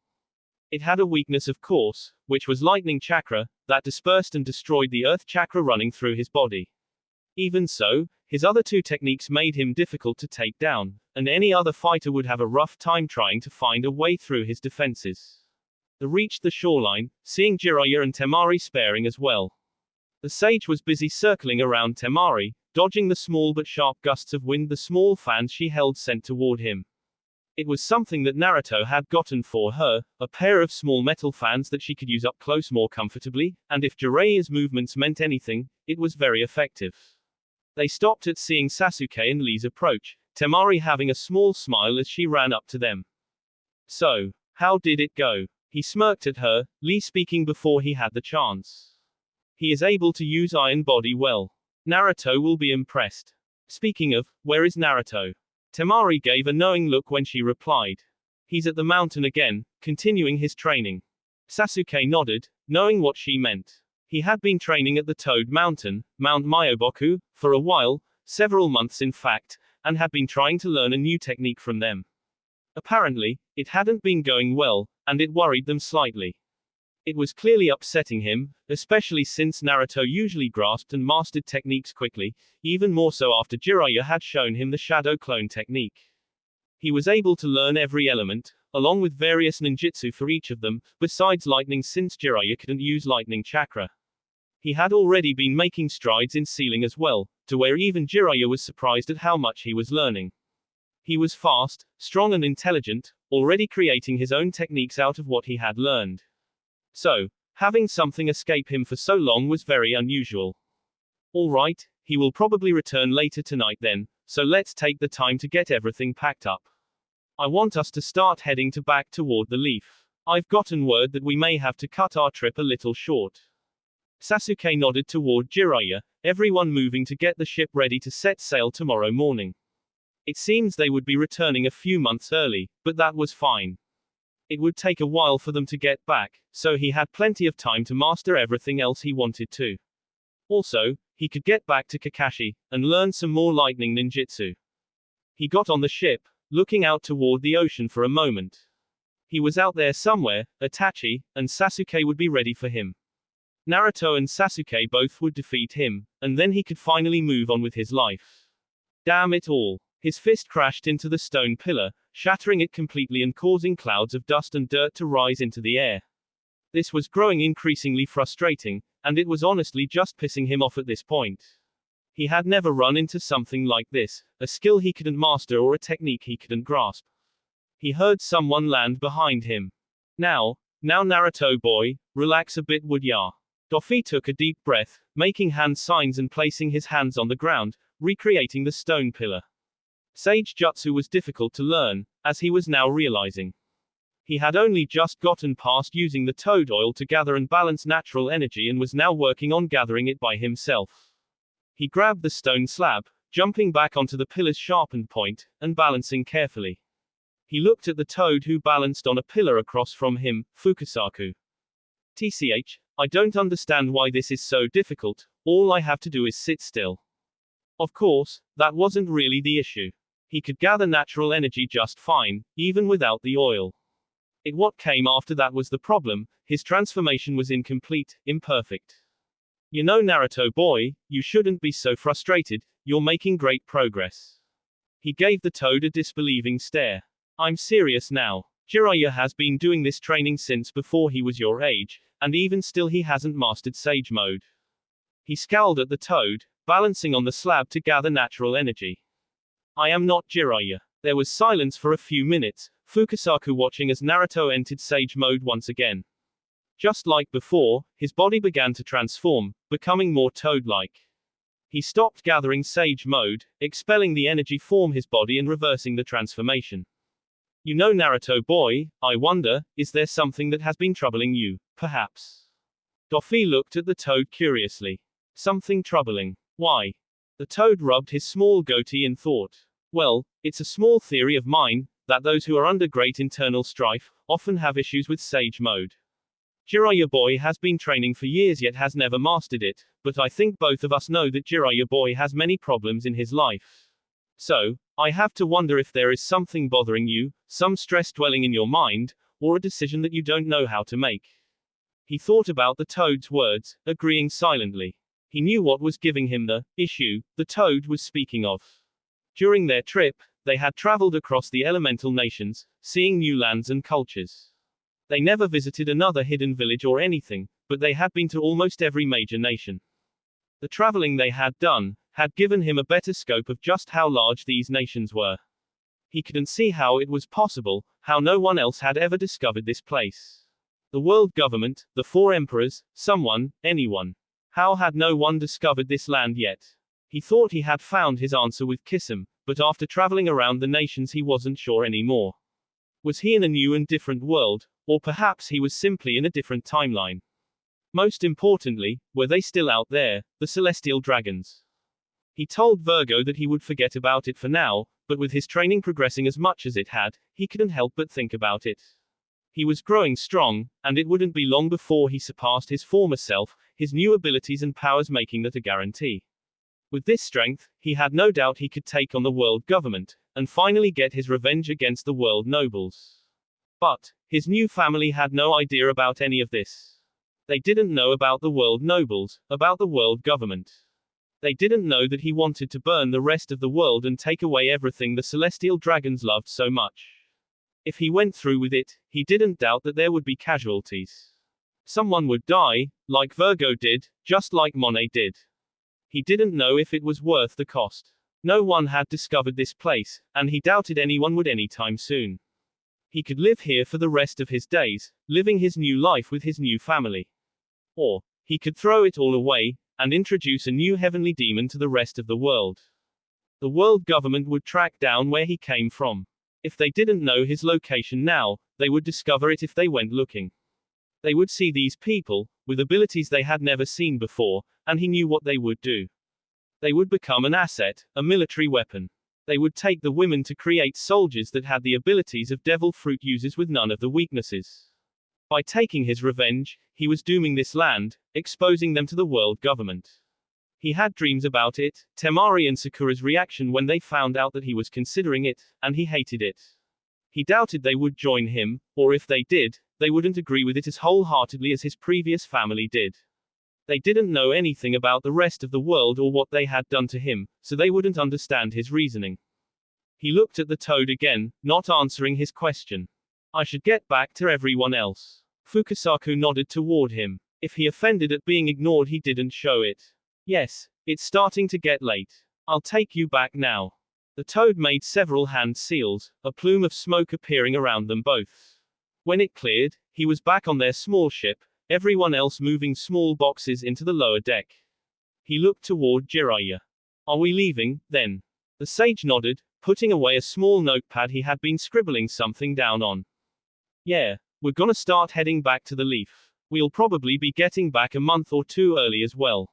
A: It had a weakness of course, which was lightning chakra, that dispersed and destroyed the Earth chakra running through his body. Even so, his other two techniques made him difficult to take down, and any other fighter would have a rough time trying to find a way through his defenses. They reached the shoreline, seeing Jiraiya and Temari sparing as well. The sage was busy circling around Temari, dodging the small but sharp gusts of wind the small fans she held sent toward him. It was something that Naruto had gotten for her, a pair of small metal fans that she could use up close more comfortably, and if Jiraiya's movements meant anything, it was very effective. They stopped at seeing Sasuke and Lee's approach, Temari having a small smile as she ran up to them. So, how did it go? He smirked at her, Lee speaking before he had the chance. He is able to use Iron Body well. Naruto will be impressed. Speaking of, where is Naruto? Temari gave a knowing look when she replied. He's at the mountain again, continuing his training. Sasuke nodded, knowing what she meant. He had been training at the Toad Mountain, Mount Myoboku, for a while, several months in fact, and had been trying to learn a new technique from them. Apparently, it hadn't been going well, and it worried them slightly. It was clearly upsetting him, especially since Naruto usually grasped and mastered techniques quickly, even more so after Jiraiya had shown him the shadow clone technique. He was able to learn every element, along with various ninjutsu for each of them, besides lightning since Jiraiya couldn't use lightning chakra. He had already been making strides in sealing as well, to where even Jiraiya was surprised at how much he was learning. He was fast, strong and intelligent, already creating his own techniques out of what he had learned. So, having something escape him for so long was very unusual. Alright, he will probably return later tonight then, so let's take the time to get everything packed up. I want us to start heading back toward the Leaf. I've gotten word that we may have to cut our trip a little short. Sasuke nodded toward Jiraiya, everyone moving to get the ship ready to set sail tomorrow morning. It seems they would be returning a few months early, but that was fine. It would take a while for them to get back, so he had plenty of time to master everything else he wanted to. Also, he could get back to Kakashi, and learn some more lightning ninjutsu. He got on the ship, looking out toward the ocean for a moment. He was out there somewhere, Itachi, and Sasuke would be ready for him. Naruto and Sasuke both would defeat him, and then he could finally move on with his life. Damn it all. His fist crashed into the stone pillar, shattering it completely and causing clouds of dust and dirt to rise into the air. This was growing increasingly frustrating, and it was honestly just pissing him off at this point. He had never run into something like this, a skill he couldn't master or a technique he couldn't grasp. He heard someone land behind him. Now Naruto boy, relax a bit would ya? Doffy took a deep breath, making hand signs and placing his hands on the ground, recreating the stone pillar. Sage Jutsu was difficult to learn, as he was now realizing. He had only just gotten past using the toad oil to gather and balance natural energy and was now working on gathering it by himself. He grabbed the stone slab, jumping back onto the pillar's sharpened point, and balancing carefully. He looked at the toad who balanced on a pillar across from him, Fukasaku. TCH, I don't understand why this is so difficult, all I have to do is sit still. Of course, that wasn't really the issue. He could gather natural energy just fine, even without the oil. What came after that was the problem, his transformation was incomplete, imperfect. You know Naruto boy, you shouldn't be so frustrated, you're making great progress. He gave the toad a disbelieving stare. I'm serious now. Jiraiya has been doing this training since before he was your age, and even still he hasn't mastered Sage Mode. He scowled at the toad, balancing on the slab to gather natural energy. I am not Jiraiya. There was silence for a few minutes, Fukasaku watching as Naruto entered Sage Mode once again. Just like before, his body began to transform, becoming more toad-like. He stopped gathering Sage Mode, expelling the energy from his body and reversing the transformation. You know Naruto boy, I wonder, is there something that has been troubling you, perhaps? Doffy looked at the toad curiously. Something troubling. Why? The toad rubbed his small goatee and thought. Well, it's a small theory of mine, that those who are under great internal strife, often have issues with sage mode. Jiraiya boy has been training for years yet has never mastered it, but I think both of us know that Jiraiya boy has many problems in his life. So, I have to wonder if there is something bothering you, some stress dwelling in your mind, or a decision that you don't know how to make. He thought about the toad's words, agreeing silently. He knew what was giving him the issue the toad was speaking of. During their trip, they had traveled across the elemental nations, seeing new lands and cultures. They never visited another hidden village or anything, but they had been to almost every major nation. The traveling they had done had given him a better scope of just how large these nations were. He couldn't see how it was possible, how no one else had ever discovered this place. The world government, the four emperors, someone, anyone. How had no one discovered this land yet? He thought he had found his answer with Kisum, but after traveling around the nations he wasn't sure anymore. Was he in a new and different world, or perhaps he was simply in a different timeline? Most importantly, were they still out there, the celestial dragons? He told Virgo that he would forget about it for now, but with his training progressing as much as it had, he couldn't help but think about it. He was growing strong, and it wouldn't be long before he surpassed his former self, his new abilities and powers making that a guarantee. With this strength, he had no doubt he could take on the world government, and finally get his revenge against the world nobles. But, his new family had no idea about any of this. They didn't know about the world nobles, about the world government. They didn't know that he wanted to burn the rest of the world and take away everything the celestial dragons loved so much. If he went through with it, he didn't doubt that there would be casualties. Someone would die, like Virgo did, just like Monet did. He didn't know if it was worth the cost. No one had discovered this place, and he doubted anyone would anytime soon. He could live here for the rest of his days, living his new life with his new family. Or, he could throw it all away, and introduce a new heavenly demon to the rest of the world. The world government would track down where he came from. If they didn't know his location now, they would discover it if they went looking. They would see these people, with abilities they had never seen before, and he knew what they would do. They would become an asset, a military weapon. They would take the women to create soldiers that had the abilities of devil fruit users with none of the weaknesses. By taking his revenge, he was dooming this land, exposing them to the world government. He had dreams about it, Temari and Sakura's reaction when they found out that he was considering it, and he hated it. He doubted they would join him, or if they did, they wouldn't agree with it as wholeheartedly as his previous family did. They didn't know anything about the rest of the world or what they had done to him, so they wouldn't understand his reasoning. He looked at the toad again, not answering his question. I should get back to everyone else. Fukasaku nodded toward him. If he offended at being ignored, he didn't show it. Yes, it's starting to get late. I'll take you back now. The toad made several hand seals, a plume of smoke appearing around them both. When it cleared, he was back on their small ship, everyone else moving small boxes into the lower deck. He looked toward Jiraiya. Are we leaving, then? The sage nodded, putting away a small notepad he had been scribbling something down on. Yeah, we're gonna start heading back to the Leaf. We'll probably be getting back a month or two early as well.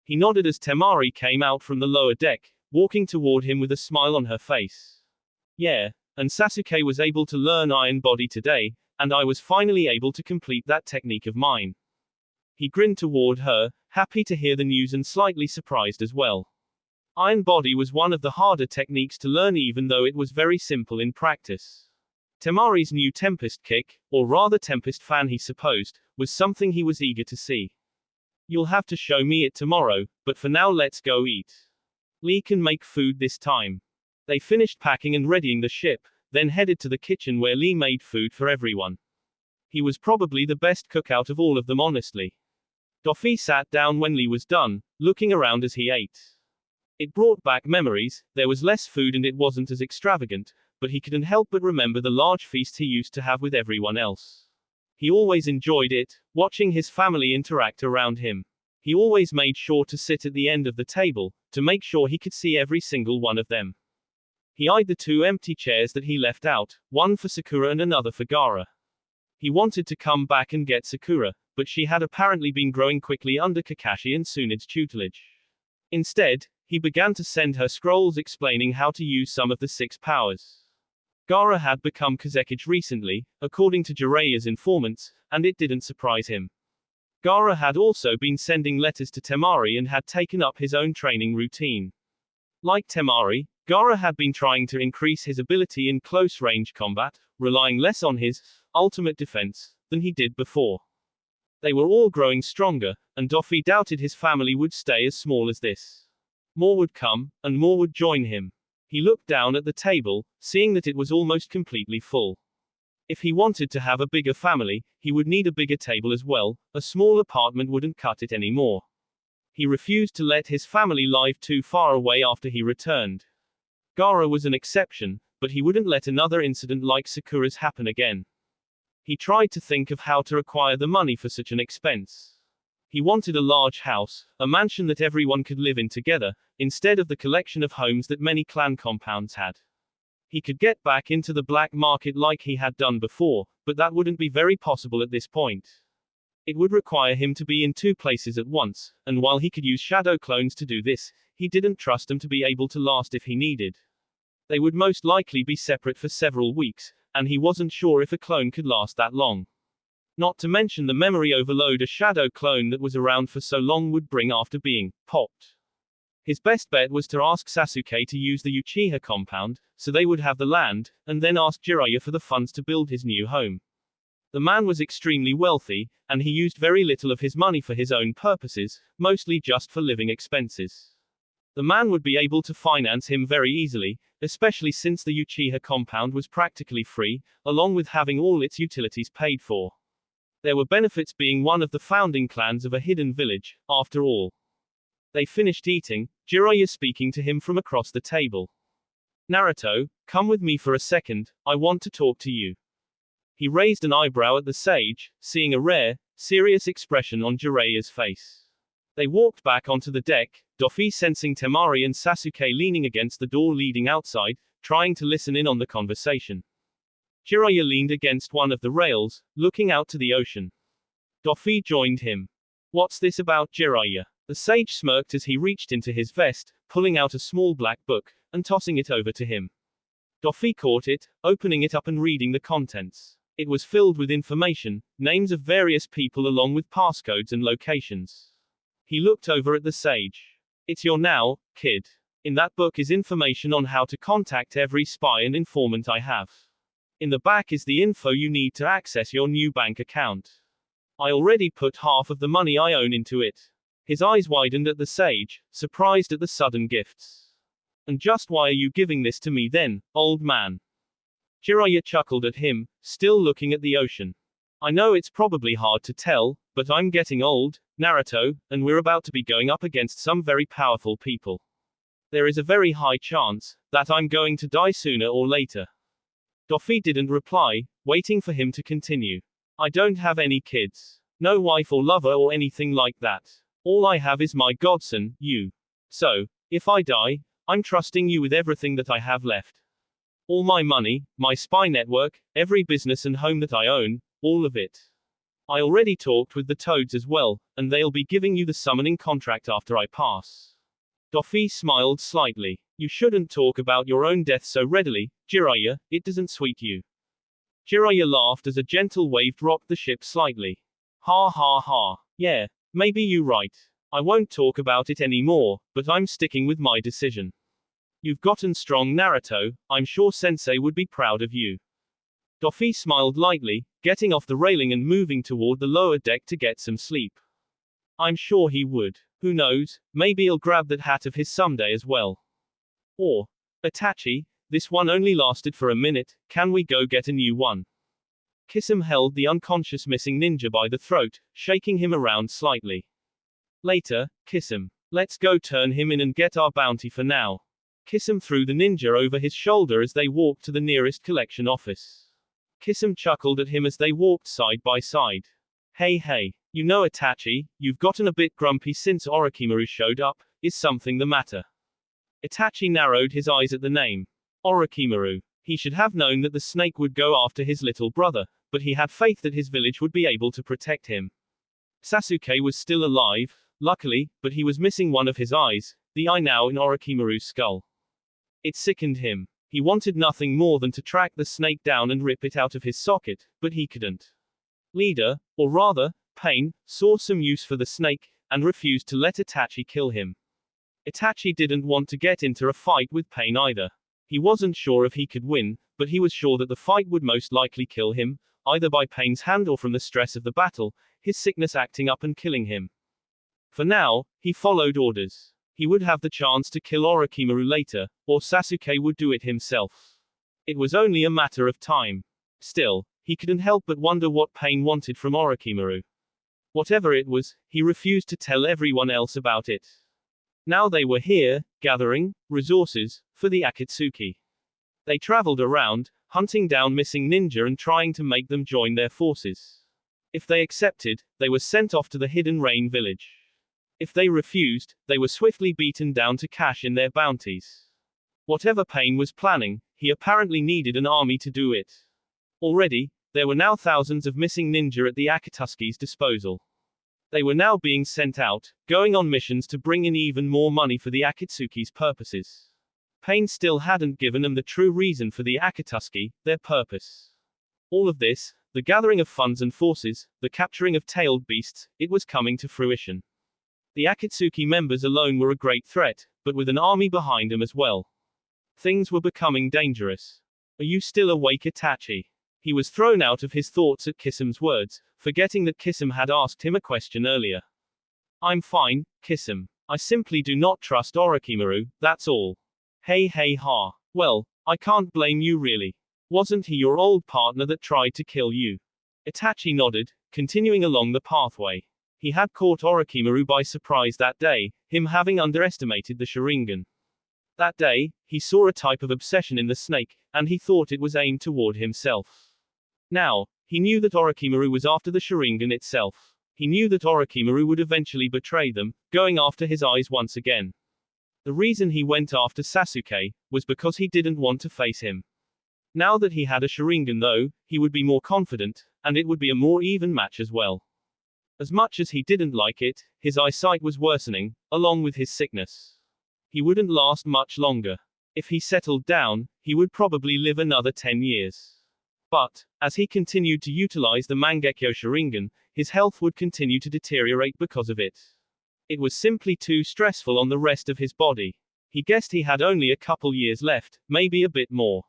A: He nodded as Temari came out from the lower deck, walking toward him with a smile on her face. Yeah, and Sasuke was able to learn Iron Body today, and I was finally able to complete that technique of mine. He grinned toward her, happy to hear the news and slightly surprised as well. Iron Body was one of the harder techniques to learn even though it was very simple in practice. Temari's new Tempest Kick, or rather Tempest Fan he supposed, was something he was eager to see. You'll have to show me it tomorrow, but for now let's go eat. Lee can make food this time. They finished packing and readying the ship, then headed to the kitchen where Lee made food for everyone. He was probably the best cook out of all of them honestly. Doffy sat down when Lee was done, looking around as he ate. It brought back memories, there was less food and it wasn't as extravagant, but he couldn't help but remember the large feast he used to have with everyone else. He always enjoyed it, watching his family interact around him. He always made sure to sit at the end of the table, to make sure he could see every single one of them. He eyed the two empty chairs that he left out, one for Sakura and another for Gaara. He wanted to come back and get Sakura, but she had apparently been growing quickly under Kakashi and Tsunde's tutelage. Instead, He began to send her scrolls explaining how to use some of the 6 powers. Gaara had become Kazekage recently, according to Jiraiya's informants, and it didn't surprise him. Gaara had also been sending letters to Temari and had taken up his own training routine. Like Temari, Gaara had been trying to increase his ability in close-range combat, relying less on his ultimate defense than he did before. They were all growing stronger, and Doffy doubted his family would stay as small as this. More would come, and more would join him. He looked down at the table, seeing that it was almost completely full. If he wanted to have a bigger family, he would need a bigger table as well. A small apartment wouldn't cut it anymore. He refused to let his family live too far away after he returned. Gaara was an exception, but he wouldn't let another incident like Sakura's happen again. He tried to think of how to acquire the money for such an expense. He wanted a large house, a mansion that everyone could live in together, instead of the collection of homes that many clan compounds had. He could get back into the black market like he had done before, but that wouldn't be very possible at this point. It would require him to be in 2 places at once, and while he could use shadow clones to do this, he didn't trust them to be able to last if he needed. They would most likely be separate for several weeks, and he wasn't sure if a clone could last that long. Not to mention the memory overload a shadow clone that was around for so long would bring after being popped. His best bet was to ask Sasuke to use the Uchiha compound, so they would have the land, and then ask Jiraiya for the funds to build his new home. The man was extremely wealthy, and he used very little of his money for his own purposes, mostly just for living expenses. The man would be able to finance him very easily, especially since the Uchiha compound was practically free, along with having all its utilities paid for. There were benefits being one of the founding clans of a hidden village, after all. They finished eating, Jiraiya speaking to him from across the table. Naruto, come with me for a second, I want to talk to you. He raised an eyebrow at the sage, seeing a rare, serious expression on Jiraiya's face. They walked back onto the deck, Doffy sensing Temari and Sasuke leaning against the door leading outside, trying to listen in on the conversation. Jiraiya leaned against one of the rails, looking out to the ocean. Doffy joined him. What's this about, Jiraiya? The sage smirked as he reached into his vest, pulling out a small black book, and tossing it over to him. Doffy caught it, opening it up and reading the contents. It was filled with information, names of various people along with passcodes and locations. He looked over at the sage. It's your now, kid. In that book is information on how to contact every spy and informant I have. In the back is the info you need to access your new bank account. I already put half of the money I own into it. His eyes widened at the sage, surprised at the sudden gifts. And just why are you giving this to me then, old man? Jiraiya chuckled at him, still looking at the ocean. I know it's probably hard to tell, but I'm getting old, Naruto, and we're about to be going up against some very powerful people. There is a very high chance that I'm going to die sooner or later. Doffy didn't reply, waiting for him to continue. I don't have any kids. No wife or lover or anything like that. All I have is my godson, you. So, if I die, I'm trusting you with everything that I have left. All my money, my spy network, every business and home that I own, all of it. I already talked with the toads as well, and they'll be giving you the summoning contract after I pass. Doffy smiled slightly. You shouldn't talk about your own death so readily, Jiraiya, it doesn't sweet you. Jiraiya laughed as a gentle wave rocked the ship slightly. Ha ha ha. Yeah, maybe you right. I won't talk about it anymore, but I'm sticking with my decision. You've gotten strong, Naruto, I'm sure Sensei would be proud of you. Doffy smiled lightly, getting off the railing and moving toward the lower deck to get some sleep. I'm sure he would. Who knows, maybe he'll grab that hat of his someday as well. Or, Itachi, this one only lasted for a minute, can we go get a new one? Kisame held the unconscious missing ninja by the throat, shaking him around slightly. Later, Kisame. Let's go turn him in and get our bounty for now. Kisame threw the ninja over his shoulder as they walked to the nearest collection office. Kisame chuckled at him as they walked side by side. Hey, you know Itachi, you've gotten a bit grumpy since Orochimaru showed up, is something the matter? Itachi narrowed his eyes at the name. Orochimaru. He should have known that the snake would go after his little brother, but he had faith that his village would be able to protect him. Sasuke was still alive, luckily, but he was missing one of his eyes, the eye now in Orochimaru's skull. It sickened him. He wanted nothing more than to track the snake down and rip it out of his socket, but he couldn't. Leader, or rather, Pain, saw some use for the snake, and refused to let Itachi kill him. Itachi didn't want to get into a fight with Pain either. He wasn't sure if he could win, but he was sure that the fight would most likely kill him, either by Pain's hand or from the stress of the battle, his sickness acting up and killing him. For now, he followed orders. He would have the chance to kill Orochimaru later, or Sasuke would do it himself. It was only a matter of time. Still, he couldn't help but wonder what Pain wanted from Orochimaru. Whatever it was, he refused to tell everyone else about it. Now they were here, gathering resources for the Akatsuki. They traveled around, hunting down missing ninja and trying to make them join their forces. If they accepted, they were sent off to the Hidden Rain village. If they refused, they were swiftly beaten down to cash in their bounties. Whatever Pain was planning, he apparently needed an army to do it. Already, there were now thousands of missing ninja at the Akatsuki's disposal. They were now being sent out, going on missions to bring in even more money for the Akatsuki's purposes. Pain still hadn't given them the true reason for the Akatsuki, their purpose. All of this, the gathering of funds and forces, the capturing of tailed beasts, it was coming to fruition. The Akatsuki members alone were a great threat, but with an army behind them as well. Things were becoming dangerous. Are you still awake, Itachi? He was thrown out of his thoughts at Kisam's words, forgetting that Kisam had asked him a question earlier. I'm fine, Kisam. I simply do not trust Orochimaru, that's all. Hey ha. Well, I can't blame you really. Wasn't he your old partner that tried to kill you? Itachi nodded, continuing along the pathway. He had caught Orochimaru by surprise that day, him having underestimated the Sharingan. That day, he saw a type of obsession in the snake, and he thought it was aimed toward himself. Now, he knew that Orochimaru was after the Sharingan itself. He knew that Orochimaru would eventually betray them, going after his eyes once again. The reason he went after Sasuke was because he didn't want to face him. Now that he had a Sharingan though, he would be more confident, and it would be a more even match as well. As much as he didn't like it, his eyesight was worsening, along with his sickness. He wouldn't last much longer. If he settled down, he would probably live another 10 years. But, as he continued to utilize the Mangekyo Sharingan, his health would continue to deteriorate because of it. It was simply too stressful on the rest of his body. He guessed he had only a couple years left, maybe a bit more.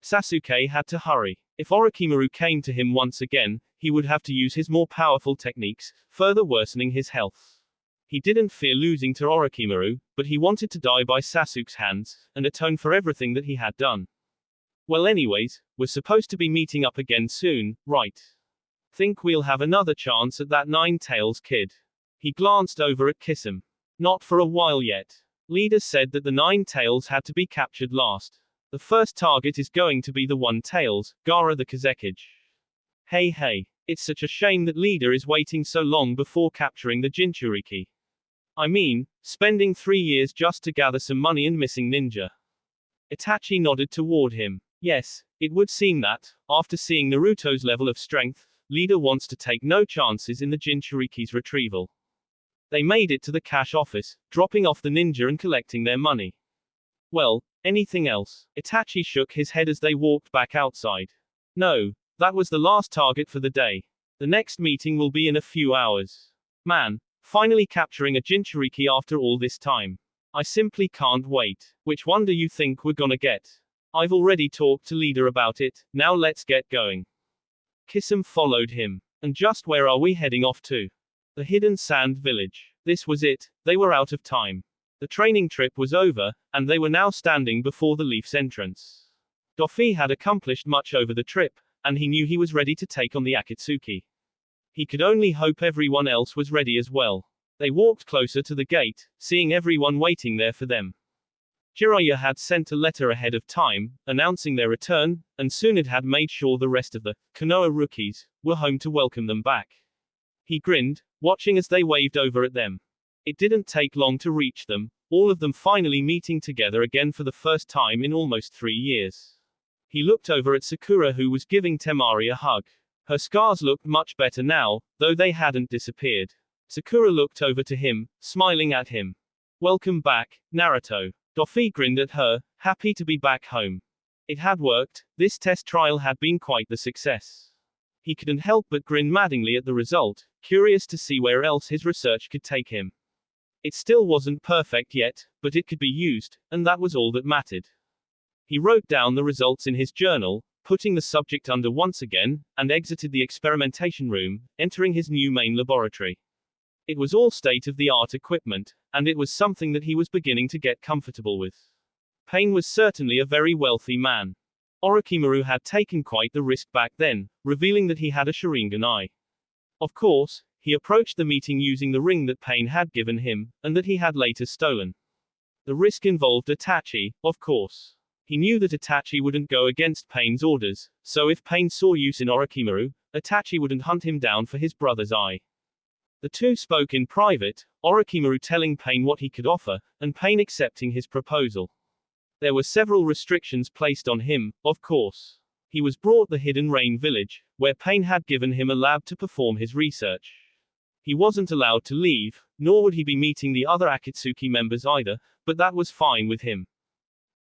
A: Sasuke had to hurry. If Orochimaru came to him once again, he would have to use his more powerful techniques, further worsening his health. He didn't fear losing to Orochimaru, but he wanted to die by Sasuke's hands, and atone for everything that he had done. Well anyways, we're supposed to be meeting up again soon, right? Think we'll have another chance at that Nine-Tails kid? He glanced over at Kisam. Not for a while yet. Leader said that the Nine-Tails had to be captured last. The first target is going to be the One-Tails, Gaara the Kazekage. Hey, it's such a shame that Leader is waiting so long before capturing the Jinchuriki. I mean, spending 3 years just to gather some money and missing ninja. Itachi nodded toward him. Yes, it would seem that, after seeing Naruto's level of strength, Leader wants to take no chances in the Jinchuriki's retrieval. They made it to the cash office, dropping off the ninja and collecting their money. Well, anything else? Itachi shook his head as they walked back outside. No, that was the last target for the day. The next meeting will be in a few hours. Man, finally capturing a Jinchuriki after all this time. I simply can't wait. Which one do you think we're gonna get? I've already talked to Leader about it, now let's get going. Kisam followed him. And just where are we heading off to? The Hidden Sand Village. This was it, they were out of time. The training trip was over, and they were now standing before the Leaf's entrance. Doffy had accomplished much over the trip, and he knew he was ready to take on the Akatsuki. He could only hope everyone else was ready as well. They walked closer to the gate, seeing everyone waiting there for them. Jiraiya had sent a letter ahead of time, announcing their return, and Tsunade had made sure the rest of the Konoha rookies were home to welcome them back. He grinned, watching as they waved over at them. It didn't take long to reach them, all of them finally meeting together again for the first time in almost 3 years. He looked over at Sakura, who was giving Temari a hug. Her scars looked much better now, though they hadn't disappeared. Sakura looked over to him, smiling at him. Welcome back, Naruto. Doffy grinned at her, happy to be back home. It had worked, this test trial had been quite the success. He couldn't help but grin maddeningly at the result, curious to see where else his research could take him. It still wasn't perfect yet, but it could be used, and that was all that mattered. He wrote down the results in his journal, putting the subject under once again, and exited the experimentation room, entering his new main laboratory. It was all state-of-the-art equipment, and it was something that he was beginning to get comfortable with. Pain was certainly a very wealthy man. Orochimaru had taken quite the risk back then, revealing that he had a Sharingan eye. Of course, he approached the meeting using the ring that Pain had given him, and that he had later stolen. The risk involved Itachi, of course. He knew that Itachi wouldn't go against Pain's orders, so if Pain saw use in Orochimaru, Itachi wouldn't hunt him down for his brother's eye. The two spoke in private, Orochimaru telling Pain what he could offer, and Pain accepting his proposal. There were several restrictions placed on him, of course. He was brought to the Hidden Rain village, where Pain had given him a lab to perform his research. He wasn't allowed to leave, nor would he be meeting the other Akatsuki members either, but that was fine with him.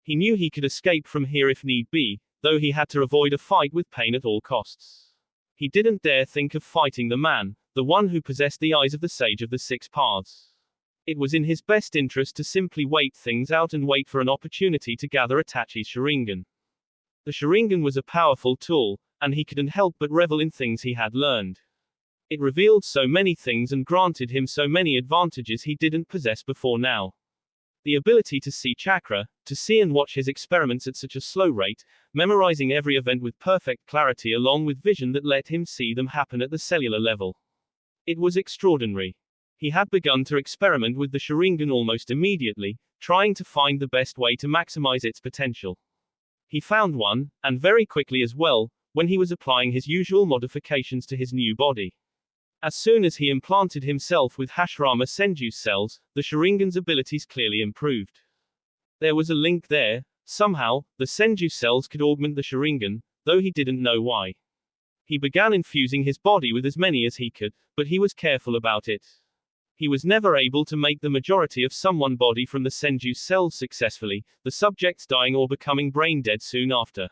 A: He knew he could escape from here if need be, though he had to avoid a fight with Pain at all costs. He didn't dare think of fighting the man, the one who possessed the eyes of the Sage of the Six Paths. It was in his best interest to simply wait things out and wait for an opportunity to gather Itachi's Sharingan. The Sharingan was a powerful tool, and he couldn't help but revel in things he had learned. It revealed so many things and granted him so many advantages he didn't possess before now. The ability to see chakra, to see and watch his experiments at such a slow rate, memorizing every event with perfect clarity along with vision that let him see them happen at the cellular level. It was extraordinary. He had begun to experiment with the Sharingan almost immediately, trying to find the best way to maximize its potential. He found one, and very quickly as well, when he was applying his usual modifications to his new body. As soon as he implanted himself with Hashirama Senju's cells, the Sharingan's abilities clearly improved. There was a link there. Somehow, the Senju cells could augment the Sharingan, though he didn't know why. He began infusing his body with as many as he could, but he was careful about it. He was never able to make the majority of someone's body from the Senju cells successfully, the subjects dying or becoming brain dead soon after.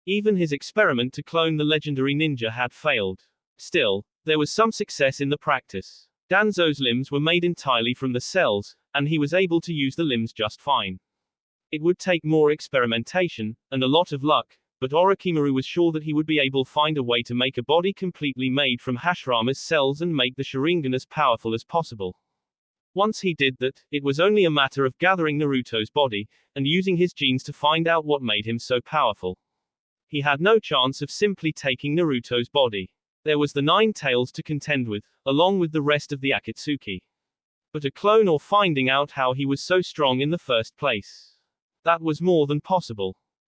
A: Even his experiment to clone the legendary ninja had failed. Still, there was some success in the practice. Danzo's limbs were made entirely from the cells, and he was able to use the limbs just fine. It would take more experimentation, and a lot of luck, but Orochimaru was sure that he would be able to find a way to make a body completely made from Hashirama's cells and make the Sharingan as powerful as possible. Once he did that, it was only a matter of gathering Naruto's body, and using his genes to find out what made him so powerful. He had no chance of simply taking Naruto's body. There was the 9 tails to contend with, along with the rest of the Akatsuki. But a clone or finding out how he was so strong in the first place. That was more than possible.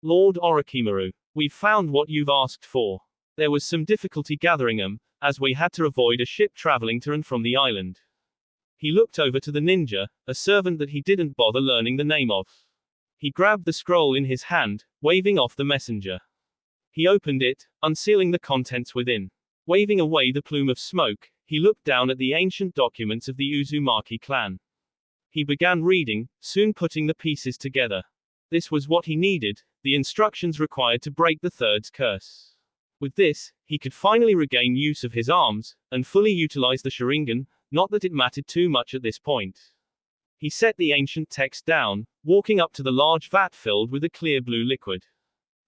A: Lord Orochimaru, we've found what you've asked for. There was some difficulty gathering them, as we had to avoid a ship traveling to and from the island. He looked over to the ninja, a servant that he didn't bother learning the name of. He grabbed the scroll in his hand, waving off the messenger. He opened it, unsealing the contents within. Waving away the plume of smoke, he looked down at the ancient documents of the Uzumaki clan. He began reading, soon putting the pieces together. This was what he needed, the instructions required to break the third's curse. With this, he could finally regain use of his arms, and fully utilize the Sharingan, not that it mattered too much at this point. He set the ancient text down, walking up to the large vat filled with a clear blue liquid.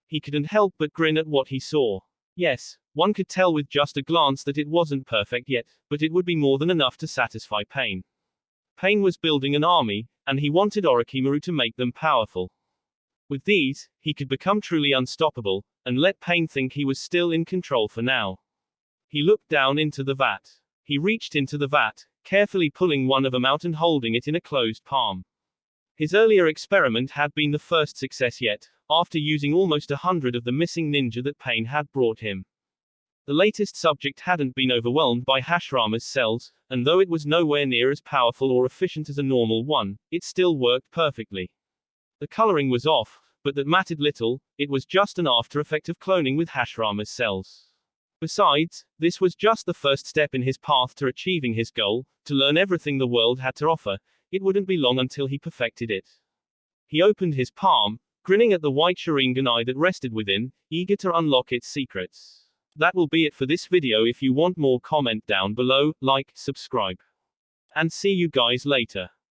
A: He couldn't help but grin at what he saw. Yes, one could tell with just a glance that it wasn't perfect yet, but it would be more than enough to satisfy Pain. Pain was building an army, and he wanted Orochimaru to make them powerful. With these, he could become truly unstoppable, and let Pain think he was still in control for now. He looked down into the vat. He reached into the vat, carefully pulling one of them out and holding it in a closed palm. His earlier experiment had been the first success yet, after using almost 100 of the missing ninja that Pain had brought him. The latest subject hadn't been overwhelmed by Hashirama's cells, and though it was nowhere near as powerful or efficient as a normal one, it still worked perfectly. The coloring was off, but that mattered little, it was just an after effect of cloning with Hashirama's cells. Besides, this was just the first step in his path to achieving his goal, to learn everything the world had to offer. It wouldn't be long until he perfected it. He opened his palm, grinning at the white Sharingan eye that rested within, eager to unlock its secrets. That will be it for this video. If you want more, comment down below, like, subscribe. And see you guys later.